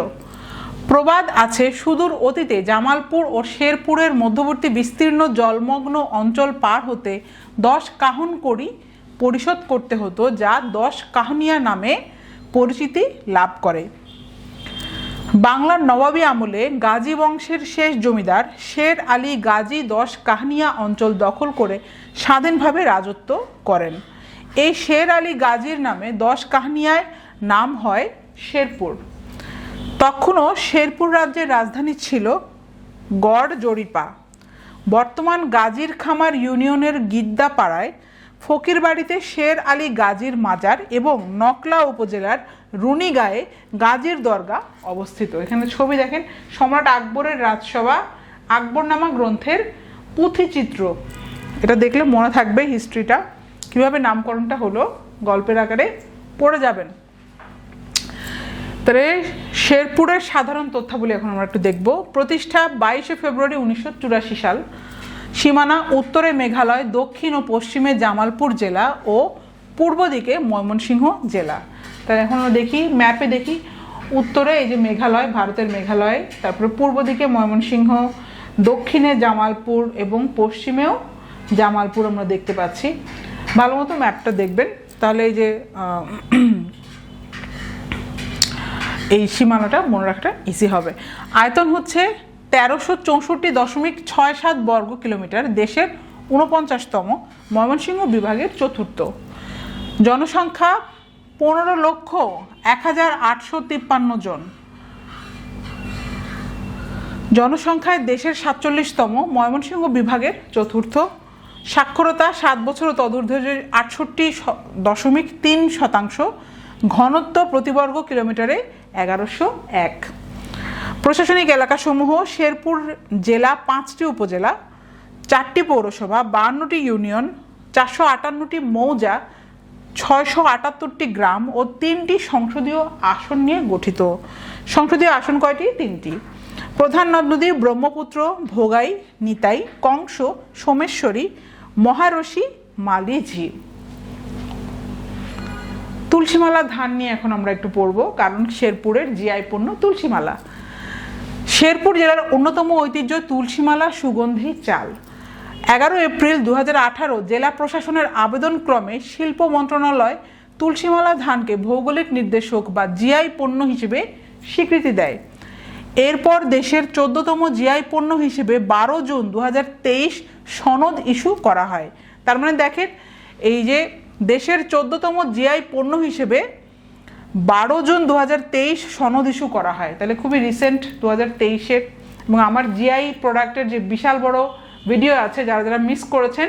প্রবাদ আছে সুদূর অতীতে জামালপুর ও শেরপুরের মধ্যবর্তী বিস্তীর্ণ জলমগ্ন অঞ্চল পার হতে 10 কাহন কড়ি পরিশোধ করতে হতো, যা 10 কাহনিয়া নামে পরিচিতি লাভ করে। বাংলার নবাবী আমলে গাজী বংশের শেষ জমিদার শের আলী গাজী 10 কাহনিয়া অঞ্চল দখল করে স্বাধীনভাবে রাজত্ব করেন। এই শের আলী গাজীর নামে 10 কাহনিয়ায় নাম হয় শেরপুর। তখনও শেরপুর রাজ্যের রাজধানী ছিল গড় জরিপা। বর্তমান গাজীর খামার ইউনিয়নের গিদ্দাপাড়ায় ফকিরবাড়িতে শের আলী গাজীর মাজার এবং নকলা উপজেলার রুনিগাঁয়ে গাজীর দরগা অবস্থিত। এখানে ছবি দেখেন, সম্রাট আকবরের রাজসভা আকবরনামা গ্রন্থের পুঁথিচিত্র। এটা দেখলে মনে থাকবে হিস্ট্রিটা, কিভাবে নামকরণটা হলো গল্পের আকারে পড়ে যাবেন। তাহলে শেরপুরের সাধারণ তথ্যাবলী এখন আমরা একটু দেখব। প্রতিষ্ঠা 22 ফেব্রুয়ারি 1984 সাল। সীমানা উত্তরে মেঘালয়, দক্ষিণ ও পশ্চিমে জামালপুর জেলা ও পূর্ব দিকে ময়মনসিংহ জেলা। তাহলে এখন আমরা দেখি ম্যাপে, দেখি উত্তরে এই যে মেঘালয়, ভারতের মেঘালয়, তারপরে পূর্ব দিকে ময়মনসিংহ, দক্ষিণে জামালপুর এবং পশ্চিমেও জামালপুর আমরা দেখতে পাচ্ছি। ভালো মতো ম্যাপটা দেখবেন, তাহলে এই যে এই সীমানাটা মনে রাখাটা ইজি হবে। আয়তন হচ্ছে 1364.67 বর্গ কিলোমিটার, দেশের 49তম, ময়মনসিংহ বিভাগের 4র্থ। জনসংখ্যা 15,01,853 জন। জনসংখ্যায় দেশের 47তম, ময়মনসিংহ বিভাগের চতুর্থ। সাক্ষরতা 7 বছর ও তদূর্ধ্বের 68.3%। ঘনত্ব প্রতি বর্গ কিলোমিটারে 1101। প্রশাসনিক এলাকাসমূহ: শেরপুর জেলা 5টি উপজেলা, 4টি পৌরসভা, 52টি ইউনিয়ন, 458টি মৌজা, 678টি গ্রাম ও 3টি সংসদীয় আসন নিয়ে গঠিত। সংসদীয় আসন কয়টি? 3টি। প্রধান নদ নদী: ব্রহ্মপুত্র, ভোগাই, নিতাই, কংস, সোমেশ্বরী, মহারশী, মালিঝি। তুলসীমালা ধান নিয়ে এখন আমরা একটু পড়ব, কারণ শেরপুরের জিআই পণ্য তুলসীমালা। শেরপুর জেলার অন্যতম ঐতিহ্য তুলসীমালা সুগন্ধি চাল। 11 এপ্রিল 2018 জেলা প্রশাসনের আবেদন ক্রমে শিল্প মন্ত্রণালয় তুলসীমালা ধানকে ভৌগোলিক নির্দেশক বা জিআই পণ্য হিসেবে স্বীকৃতি দেয়। এরপর দেশের 14তম জিআই পণ্য হিসেবে 12 জুন 2023 সনদ ইস্যু করা হয়। তার মানে দেখেন, এই যে দেশের 14তম জিআই পণ্য হিসেবে 12 জুন 2023 সনদ ইস্যু করা হয়, তাহলে খুবই রিসেন্ট 2023-এর। এবং আমার জিআই প্রোডাক্টের যে বিশাল বড় ভিডিও আছে, যারা যারা মিস করেছেন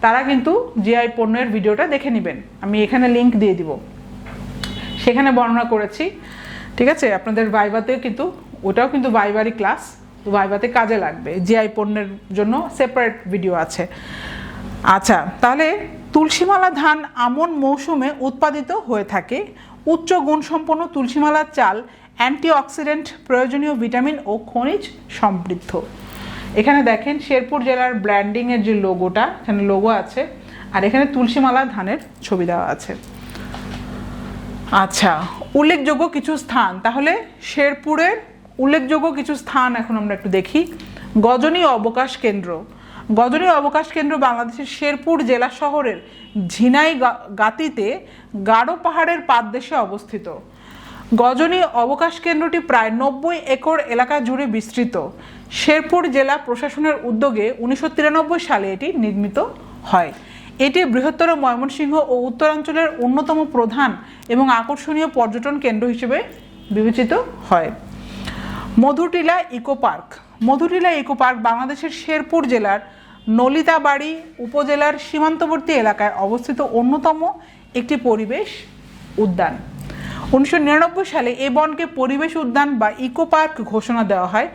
তারা কিন্তু জিআই পণ্যের ভিডিওটা দেখে নেবেন, আমি এখানে লিংক দিয়ে দিব, সেখানে বর্ণনা করেছি। ঠিক আছে, আপনাদের ভাইভাতে কিন্তু ওটাও কিন্তু ভাইভারই ক্লাস, তো ভাইভাতে কাজে লাগবে। জিআই পণ্যের জন্য সেপারেট ভিডিও আছে। আচ্ছা, তাহলে তুলসীমালা ধান আমন মৌসুমে উৎপাদিত হয়ে থাকে। উচ্চ গুণসম্পন্ন তুলসীমালা চাল অ্যান্টিঅক্সিডেন্ট, প্রয়োজনীয় ভিটামিন ও খনিজ সমৃদ্ধ। এখানে দেখেন শেরপুর জেলার ব্র্যান্ডিংয়ের যে লোগোটা, এখানে লোগো আছে, আর এখানে তুলসীমালা ধানের ছবি দেওয়া আছে। আচ্ছা, উল্লেখযোগ্য কিছু স্থান, তাহলে শেরপুরের উল্লেখযোগ্য কিছু স্থান এখন আমরা একটু দেখি। গজনী অবকাশ কেন্দ্র। গজনী অবকাশ কেন্দ্র বাংলাদেশের শেরপুর জেলা শহরের ঝিনাই গাতিতে গাঢ় পাহাড়ের পাদদেশে অবস্থিত। গজনী অবকাশ কেন্দ্রটি প্রায় 90 একর এলাকা জুড়ে বিস্তৃত। শেরপুর জেলা প্রশাসনের উদ্যোগে 1993 সালে এটি নির্মিত হয়। এটি বৃহত্তর ময়মনসিংহ ও উত্তরাঞ্চলের অন্যতম প্রধান এবং আকর্ষণীয় পর্যটন কেন্দ্র হিসেবে বিবেচিত হয়। Madhutila eco park. Madhutila eco park বাংলাদেশের শেরপুর জেলার নলিতাবাড়ী উপজেলার সীমান্তবর্তী এলাকায় অবস্থিত অন্যতম একটি পরিবেশ উদ্যান। 1999 সালে এ বনকে পরিবেশ উদ্যান বা ইকো পার্ক ঘোষণা দেওয়া হয়।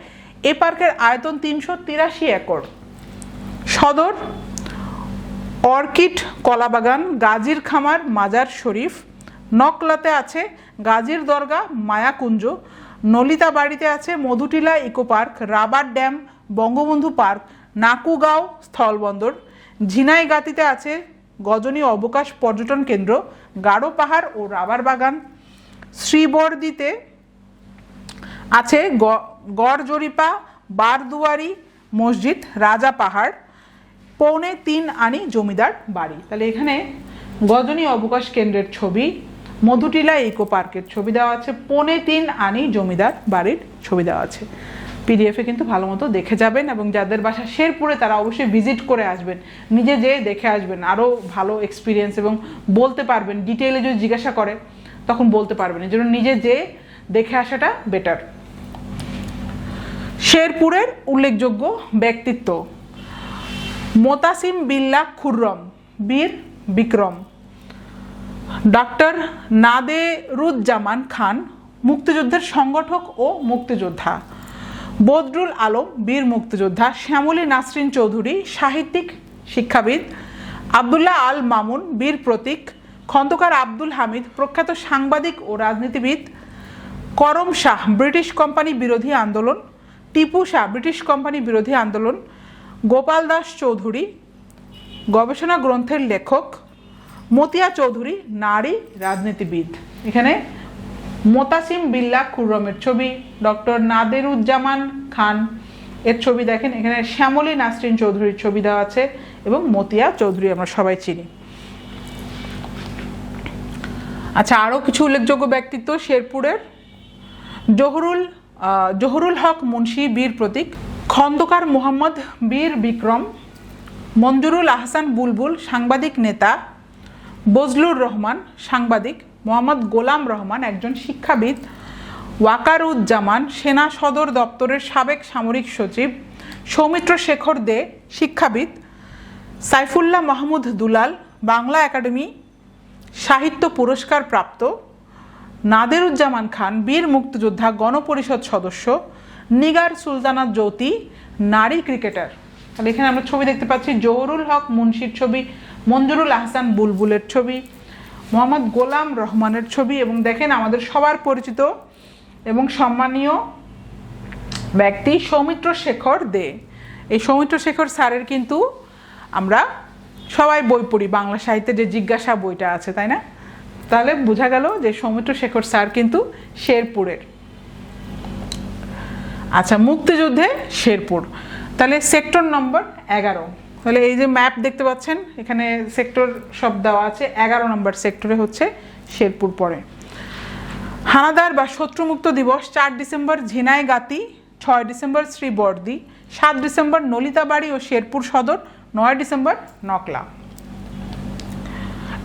এ পার্কের আয়তন 383 একর। সদর: অর্কিড কলাবাগান, গাজীর খামার, মাজার শরীফ। নকলাতে আছে গাজীর দরগা, মায়াকুঞ্জ। নলিতাবাড়িতে আছে Madhutila eco park, rubber dam, Bangabandhu park, Nakugaon স্থলবন্দর। ঝিনাইগাতিতে আছে গজনী অবকাশ পর্যটন কেন্দ্র, গাঢ় পাহাড় ও রাবার বাগান। শ্রীবরদীতে আছে গড়জরিপা, বারদুয়ারি মসজিদ, রাজা পাহাড়, 3.25 আনি জমিদার বাড়ি। তাহলে এখানে গজনী অবকাশ কেন্দ্রের ছবি, মধুটিলা ইকো পার্কের ছবি দেওয়া আছে, 3.25 আনি জমিদার বাড়ির ছবি দেওয়া আছে। পিডিএফে কিন্তু ভালো মতো দেখে যাবেন, এবং যাদের বাসা শেরপুরে তারা অবশ্যই ভিজিট করে আসবেন, নিজে যেয়ে দেখে আসবেন, আরও ভালো এক্সপিরিয়েন্স, এবং বলতে পারবেন ডিটেইলে। যদি জিজ্ঞাসা করে তখন বলতে পারবেন, এই জন্য নিজে যেয়ে দেখে আসাটা বেটার। শেরপুরের উল্লেখযোগ্য ব্যক্তিত্ব: মোতাসিম বিল্লাহ খুররম, বীর বিক্রম। ডাক্তার নাদেরুজ্জামান খান, মুক্তিযুদ্ধের সংগঠক ও মুক্তিযোদ্ধা। বদরুল আলম, বীর মুক্তিযোদ্ধা। শ্যামলী নাসরিন চৌধুরী, সাহিত্যিক, শিক্ষাবিদ। আবদুল্লাহ আল মামুন, বীর প্রতীক। খন্দকার আব্দুল হামিদ, প্রখ্যাত সাংবাদিক ও রাজনীতিবিদ। করম শাহ, ব্রিটিশ কোম্পানি বিরোধী আন্দোলন। টিপু শাহ, ব্রিটিশ কোম্পানি বিরোধী আন্দোলন। গোপাল দাস চৌধুরী, গবেষণা গ্রন্থের লেখক। মতিয়া চৌধুরী, নারী রাজনীতিবিদ। এখানে মোতাসিম বিল্লাহ খুররমের ছবি, ডক্টর নাদেরুজ্জামান খান এর ছবি দেখেন, এখানে শ্যামলী নাসরিন চৌধুরীর ছবি দেওয়া আছে, এবং মতিয়া চৌধুরী আমরা সবাই চিনি। আচ্ছা, আরও কিছু উল্লেখযোগ্য ব্যক্তিত্ব শেরপুরের: জহুরুল হক মুন্সি, বীর প্রতীক। খন্দকার মোহাম্মদ বীর বিক্রম। মঞ্জুরুল আহসান বুলবুল, সাংবাদিক, নেতা। বজলুর রহমান, সাংবাদিক। মোহাম্মদ গোলাম রহমান, একজন শিক্ষাবিদ। ওয়াকারুজ্জামান সেনা সদর দপ্তরের সাবেক সামরিক সচিব, সৌমিত্র শেখর দে শিক্ষাবিদ, সাইফুল্লাহ মাহমুদ দুলাল বাংলা একাডেমি সাহিত্য পুরস্কার প্রাপ্ত, নাদেরুজ্জামান খান বীর মুক্তিযোদ্ধা গণপরিষদ সদস্য, নিগার সুলতানা জ্যোতি নারী ক্রিকেটার। তাহলে এখানে আমরা ছবি দেখতে পাচ্ছি জহুরুল হক মুন্সির ছবি, মঞ্জুরুল আহসান বুলবুলের ছবি, মোহাম্মদ গোলাম রহমানের ছবি এবং দেখেন আমাদের সবার পরিচিত এবং সম্মানীয় ব্যক্তি সৌমিত্র শেখর দে। এই সৌমিত্র শেখর স্যারের কিন্তু আমরা সবাই বই পড়ি, বাংলা সাহিত্যে যে জিজ্ঞাসা বইটা আছে, তাই না? তাহলে বোঝা গেল যে সৌমিত্র শেখর স্যার কিন্তু শেরপুরের। আচ্ছা, মুক্তিযুদ্ধে শেরপুর, তাহলে সেক্টর নম্বর 11। তাহলে এই যে ম্যাপ দেখতে পাচ্ছেন এখানে সেক্টর সব দেওয়া আছে, 11 নম্বর সেক্টরে হচ্ছে শেরপুর পড়ে। হানাদার বা শত্রুমুক্ত দিবস 4 December Jhenaigati, 6 December Sribardi, 7 December Nalitabari ও শেরপুর সদর, 9 ডিসেম্বর নকলা।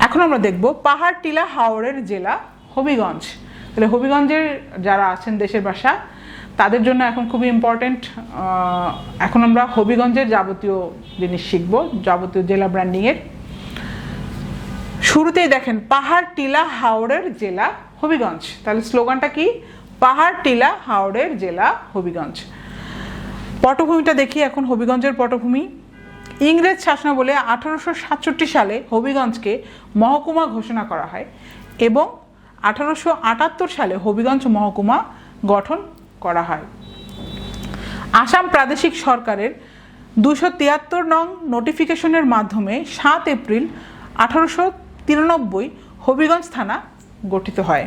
এখন আমরা দেখব পাহাড় টিলা হাওরের জেলা হবিগঞ্জ। তাহলে হবিগঞ্জের যারা আছেন দেশের বাসা তাদের জন্য এখন খুবই ইম্পর্টেন্ট। এখন আমরা হবিগঞ্জের যাবতীয় জিনিস শিখব, যাবতীয় জেলা ব্র্যান্ডিংয়ের। শুরুতেই দেখেন পাহাড় টিলা হাওরের জেলা হবিগঞ্জ। তাহলে স্লোগানটা কি? পাহাড় টিলা হাওরের জেলা হবিগঞ্জ। পটভূমিটা দেখি এখন হবিগঞ্জের পটভূমি। ইংরেজ শাসনামলে 1867 সালে হবিগঞ্জকে মহকুমা ঘোষণা করা হয় এবং 1878 সালে হবিগঞ্জ মহকুমা গঠন করা হয়। আসাম প্রাদেশিক সরকারের 273 নং নোটিফিকেশনের মাধ্যমে 7 এপ্রিল 1893 হবিগঞ্জ থানা গঠিত হয়।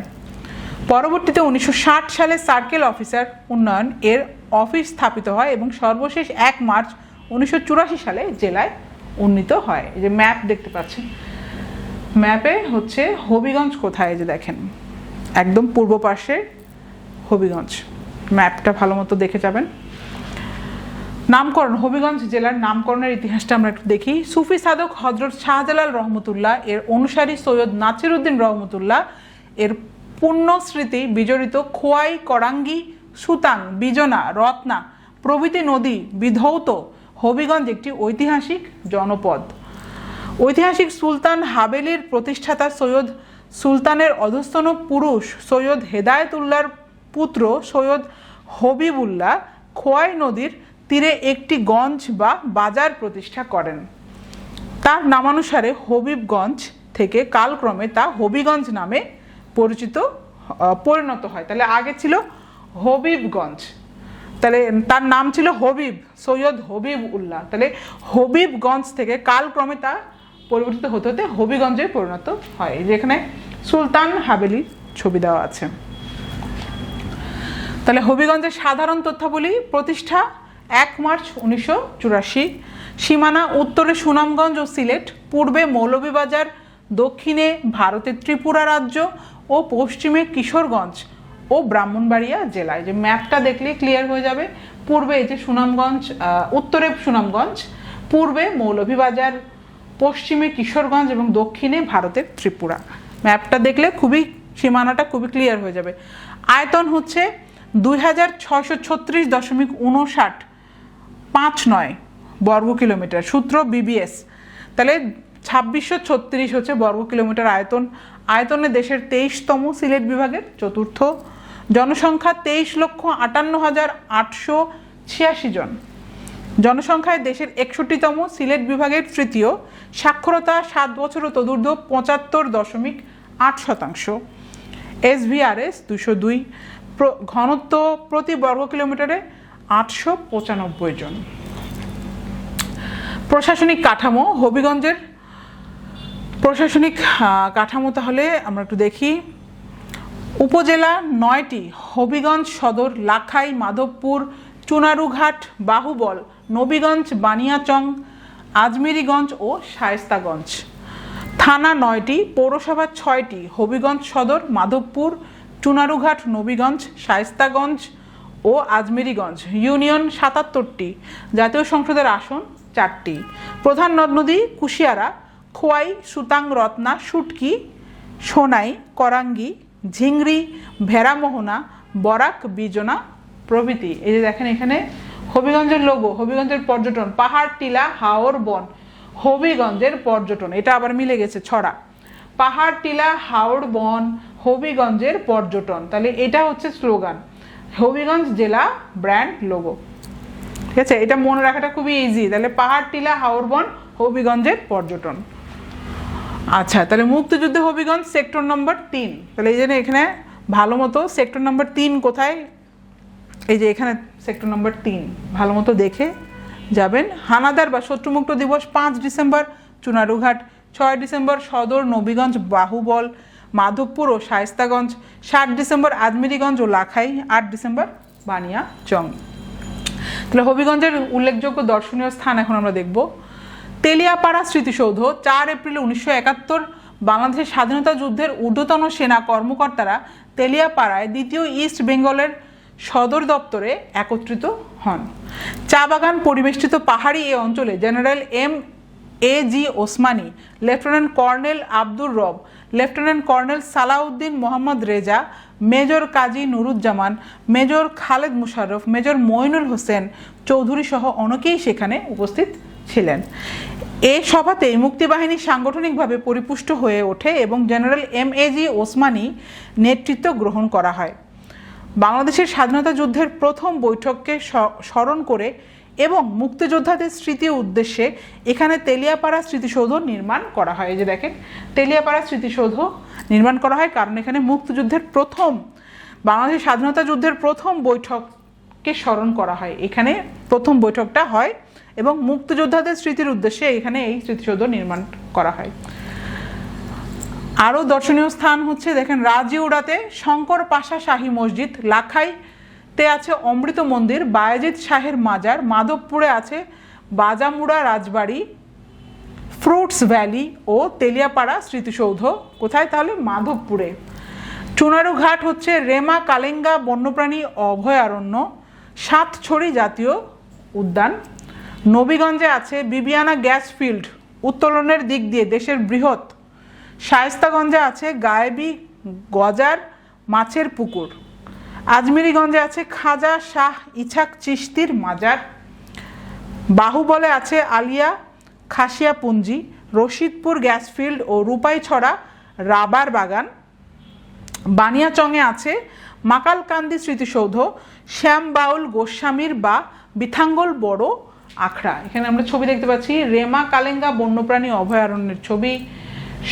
পরবর্তীতে 1960 সালে সার্কেল অফিসার উন্নয়ন এর অফিস স্থাপিত হয় এবং সর্বশেষ 1 মার্চ 1984 সালে জেলায় উন্নীত হয়। এই যে ম্যাপ দেখতে পাচ্ছেন, ম্যাপে হচ্ছে হবিগঞ্জ কোথায়, এই যে দেখেন একদম পূর্ব পাশে হবিগঞ্জ। ম্যাপটা ভালো মতো দেখে যাবেন। নামকরণ, হবিগঞ্জ জেলার নামকরণের ইতিহাসটা আমরা একটু দেখি। সুফি সাধক হজরত শাহজালাল রহমতুল্লাহ এর অনুসারী সৈয়দ নাসিরউদ্দিন রহমতুল্লাহ এর পুণ্য স্মৃতি বিজড়িত খোয়াই, করাঙ্গি, সুতাং, বিজনা, রত্না প্রভৃতি নদী বিধৌত হবিগঞ্জ একটি ঐতিহাসিক জনপদ। ঐতিহাসিক সুলতান হাবেলির প্রতিষ্ঠাতা সৈয়দ সুলতানের অধস্তন পুরুষ সৈয়দ হেদায়েতুল্লাহর পুত্র সৈয়দ হবিবুল্লাহ খোয়াই নদীর তীরে একটি গঞ্জ বা বাজার প্রতিষ্ঠা করেন। তার নামানুসারে হবিবগঞ্জ থেকে কালক্রমে তা হবিগঞ্জ নামে পরিণত হয়। তাহলে আগে ছিল হবিবগঞ্জ, তাহলে তার নাম ছিল হবিব, সৈয়দ হবিব উল্লাহ। তাহলে হবিবগঞ্জ থেকে কালক্রমে তা পরিবর্তিত হতে হতে হবিগঞ্জে পরিণত হয়। যেখানে সুলতান হাবেলির ছবি দেওয়া আছে। তাহলে হবিগঞ্জের সাধারণ তথ্যাবলী: প্রতিষ্ঠা 1 মার্চ 1984, সীমানা উত্তরে সুনামগঞ্জ ও সিলেট, পূর্বে মৌলভীবাজার, দক্ষিণে ভারতের ত্রিপুরা রাজ্য ও পশ্চিমে কিশোরগঞ্জ ও ব্রাহ্মণবাড়িয়া জেলায়। যে ম্যাপটা দেখলে ক্লিয়ার হয়ে যাবে। পূর্বে এই যে সুনামগঞ্জ, উত্তরে সুনামগঞ্জ, পূর্বে মৌলভীবাজার, পশ্চিমে কিশোরগঞ্জ এবং দক্ষিণে ভারতের ত্রিপুরা। ম্যাপটা দেখলে খুবই সীমানাটা খুবই ক্লিয়ার হয়ে যাবে। আয়তন হচ্ছে 2660.5959 বর্গ কিলোমিটার, সূত্র বিবিএস। তাহলে 2636 হচ্ছে বর্গ কিলোমিটার আয়তন। আয়তনে দেশের 23তম, সিলেট বিভাগের চতুর্থ। জনসংখ্যা 23,58,886 জন। জনসংখ্যায় দেশের 61তম, সিলেট বিভাগের তৃতীয়। সাক্ষরতা 7 বছর ও তদূর্ধ্ব 75.8%। SVRS 202। ঘনত্ব প্রতি বর্গ কিলোমিটারে 895 জন। প্রশাসনিক কাঠামো, হবিগঞ্জের প্রশাসনিক কাঠামো তাহলে আমরা একটু দেখি। উপজেলা 9টি: হবিগঞ্জ সদর, লাখাই, মাধবপুর, চুনারুঘাট, বাহুবল, নবীগঞ্জ, বানিয়াচং, আজমেরীগঞ্জ ও শায়েস্তাগঞ্জ। থানা 9টি, পৌরসভা 6টি: হবিগঞ্জ সদর, মাধবপুর, চুনারুঘাট, নবীগঞ্জ, শায়েস্তাগঞ্জ ও আজমেরীগঞ্জ। ইউনিয়ন 77টি। জাতীয় সংসদের আসন 4টি। প্রধান নদ নদী: কুশিয়ারা, খোয়াই, সুতাং, রত্না, শুটকি, সোনাই, করাঙ্গি, ঝিংরি, ভেড়ামোহনা, বরাক, বিজনা প্রভৃতি। এই যে দেখেন এখানে হবিগঞ্জের লোগো, হবিগঞ্জের পর্যটন, পাহাড়, টিলা, হাওর, বন, হবিগঞ্জের পর্যটন। এটা আবার মিলে গেছে ছড়া, পাহাড়, টিলা, হাওর, বন, হবিগঞ্জের পর্যটন। তাহলে এটা হচ্ছে স্লোগান, হবিগঞ্জ জেলা ব্র্যান্ড লোগো। ঠিক আছে, এটা মনে রাখাটা খুবই ইজি। তাহলে পাহাড়, টিলা, হাওর, বন, হবিগঞ্জের পর্যটন। আচ্ছা, তাহলে মুক্তিযুদ্ধে হবিগঞ্জ সেক্টর নম্বর 3। তাহলে এই জন্য এখানে ভালো মতো সেক্টর নম্বর 3 কোথায়, এই যে এখানে সেক্টর নম্বর 3 ভালো মতো দেখে যাবেন। হানাদার বা শত্রুমুক্ত দিবস 5 ডিসেম্বর চুনারুঘাট, 6 ডিসেম্বর সদর, নবীগঞ্জ, বাহুবল, মাধবপুর ও শায়েস্তাগঞ্জ, 7 ডিসেম্বর আজমিরিগঞ্জ ও লাখাই, 8 ডিসেম্বর বানিয়াচং। তাহলে হবিগঞ্জের উল্লেখযোগ্য দর্শনীয় স্থান এখন আমরা দেখব। তেলিয়াপাড়া স্মৃতিসৌধ, 4 এপ্রিল 1971 বাংলাদেশের স্বাধীনতা যুদ্ধের ঊর্ধ্বতন সেনা কর্মকর্তারা তেলিয়াপাড়ায় দ্বিতীয় ইস্ট বেঙ্গলের সদর দপ্তরে একত্রিত হন। চা বাগান পরিবেষ্টিত পাহাড়ি এই অঞ্চলে general MAG Osmani, lieutenant colonel Abdur Rab, lieutenant colonel Salauddin Mohammad Reza, major Kazi Nuruzzaman, major Khaled Musharraf, major Moinul Hossain Chowdhury সহ অনেকেই সেখানে উপস্থিত ছিলেন। এই সভাতেই মুক্তিবাহিনী সাংগঠনিকভাবে পরিপুষ্ট হয়ে ওঠে এবং জেনারেল MAG ওসমানী নেতৃত্ব গ্রহণ করা হয়। বাংলাদেশের স্বাধীনতা যুদ্ধের প্রথম বৈঠককে স্মরণ করে এবং মুক্তিযোদ্ধাদের স্মৃতি উদ্দেশ্যে এখানে তেলিয়াপাড়া স্মৃতিসৌধ নির্মাণ করা হয়। এই যে দেখেন তেলিয়াপাড়া স্মৃতিসৌধ নির্মাণ করা হয় কারণ এখানে মুক্তিযুদ্ধের প্রথম, বাংলাদেশের স্বাধীনতা যুদ্ধের প্রথম বৈঠককে স্মরণ করা হয়। এখানে প্রথম বৈঠকটা হয় এবং মুক্তিযোদ্ধাদের স্মৃতির উদ্দেশ্যে এখানে এই স্মৃতিসৌধ নির্মাণ করা হয়। আরও দর্শনীয় স্থান হচ্ছে দেখেন রাজিউড়াতে শঙ্কর পাশা শাহী মসজিদ, লাখাইতে আছে অমৃত মন্দির, বায়েজিদ শাহের মাজার, মাধবপুরে আছে বাজামুড়া রাজবাড়ি, ফ্রুটস ভ্যালি ও তেলিয়াপাড়া স্মৃতিসৌধ। কোথায় তাহলে? মাধবপুরে। চুনারুঘাট হচ্ছে রেমা কালেঙ্গা বন্যপ্রাণী অভয়ারণ্য, সাতছড়ি জাতীয় উদ্যান। নবীগঞ্জে আছে বিবিয়ানা গ্যাস ফিল্ড, উত্তোলনের দিক দিয়ে দেশের বৃহৎ। শায়েস্তাগঞ্জে আছে গায়েবী গজার মাছের পুকুর। আজমিরিগঞ্জে আছে খাজা শাহ ইছাক চিশতির মাজার। বাহুবলে আছে আলিয়া খাসিয়া পুঞ্জি, রশিদপুর গ্যাস ফিল্ড ও রূপাইছড়া রাবার বাগান। বানিয়াচংয়ে আছে মাকালকান্দি স্মৃতিসৌধ, শ্যামবাউল গোস্বামীর বা বিথাঙ্গল বড় আখড়া। এখানে আমরা ছবি দেখতে পাচ্ছি রেমা কালেঙ্গা বন্যপ্রাণী অভয়ারণ্যের ছবি,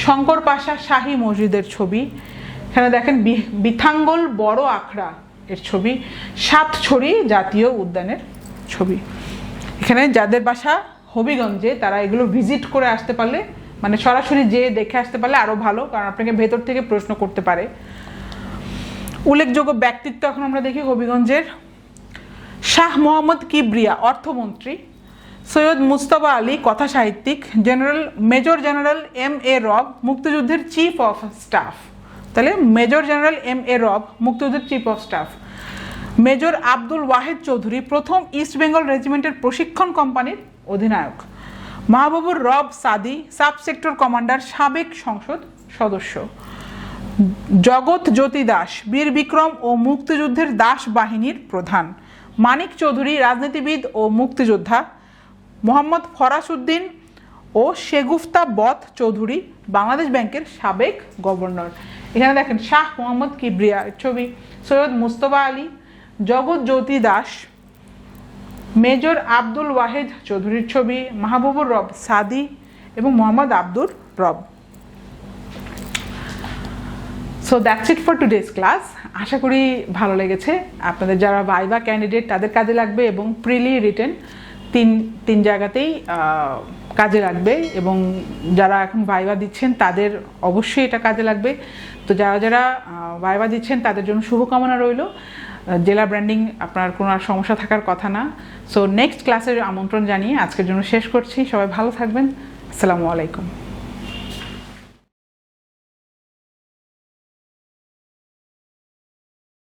শঙ্কর পাশা শাহী মসজিদের ছবি, এখানে দেখেন বিথাঙ্গল বড় আখড়া এর ছবি, সাতছড়ি জাতীয় উদ্যানের ছবি। এখানে যাদের বাসা হবিগঞ্জে তারা এগুলো ভিজিট করে আসতে পারলে, মানে সরাসরি যেয়ে দেখে আসতে পারলে আরও ভালো, কারণ আপনাকে ভেতর থেকে প্রশ্ন করতে পারে। উল্লেখযোগ্য ব্যক্তিত্ব এখন আমরা দেখি হবিগঞ্জের। শাহ মোহাম্মদ কিবরিয়া অর্থমন্ত্রী, সৈয়দ মুস্তফা আলী কথা সাহিত্যিক, মেজর জেনারেল MA রব মুক্তিযুদ্ধের চিফ অফ স্টাফ। তাহলে মেজর জেনারেল MA রব মুক্তিযুদ্ধের chief of staff. Major Abdul Wahed Chowdhury প্রথম ইস্ট বেঙ্গল রেজিমেন্টের প্রশিক্ষণ কোম্পানির অধিনায়ক। মাহবুবুর রব সাদি সাব সেক্টর কমান্ডার, সাবেক সংসদ সদস্য। জগৎ জ্যোতি দাস বীর বিক্রম ও মুক্তিযুদ্ধের দাস বাহিনীর প্রধান। মানিক চৌধুরী রাজনীতিবিদ ও মুক্তিযোদ্ধা। মোহাম্মদ ফরাস উদ্দিন ও শেগুফতা বত চৌধুরী বাংলাদেশ ব্যাংকের সাবেক গভর্নর। এখানে দেখেন শাহ মোহাম্মদ কিবরিয়া ছবি, সৈয়দ মুস্তফা আলী, জগৎ জ্যোতি দাস, মেজর আব্দুল ওয়াহেদ চৌধুরীর ছবি, মাহবুবুর রব সাদি এবং Mohammad Abdur Rab. So that's it for today's class. আশা করি ভালো লেগেছে। আপনাদের যারা ভাইভা ক্যান্ডিডেট তাদের কাজে লাগবে এবং প্রিলি রিটেন তিন জায়গাতেই কাজে লাগবে, এবং যারা এখন ভাইভা দিচ্ছেন তাদের অবশ্যই এটা কাজে লাগবে। তো যারা যারা ভাইভা দিচ্ছেন তাদের জন্য শুভকামনা রইল। জেলা ব্র্যান্ডিং আপনার কোনো আর সমস্যা থাকার কথা না। সো নেক্সট ক্লাসের আমন্ত্রণ জানিয়ে আজকের জন্য শেষ করছি। সবাই ভালো থাকবেন। আসসালামু আলাইকুম।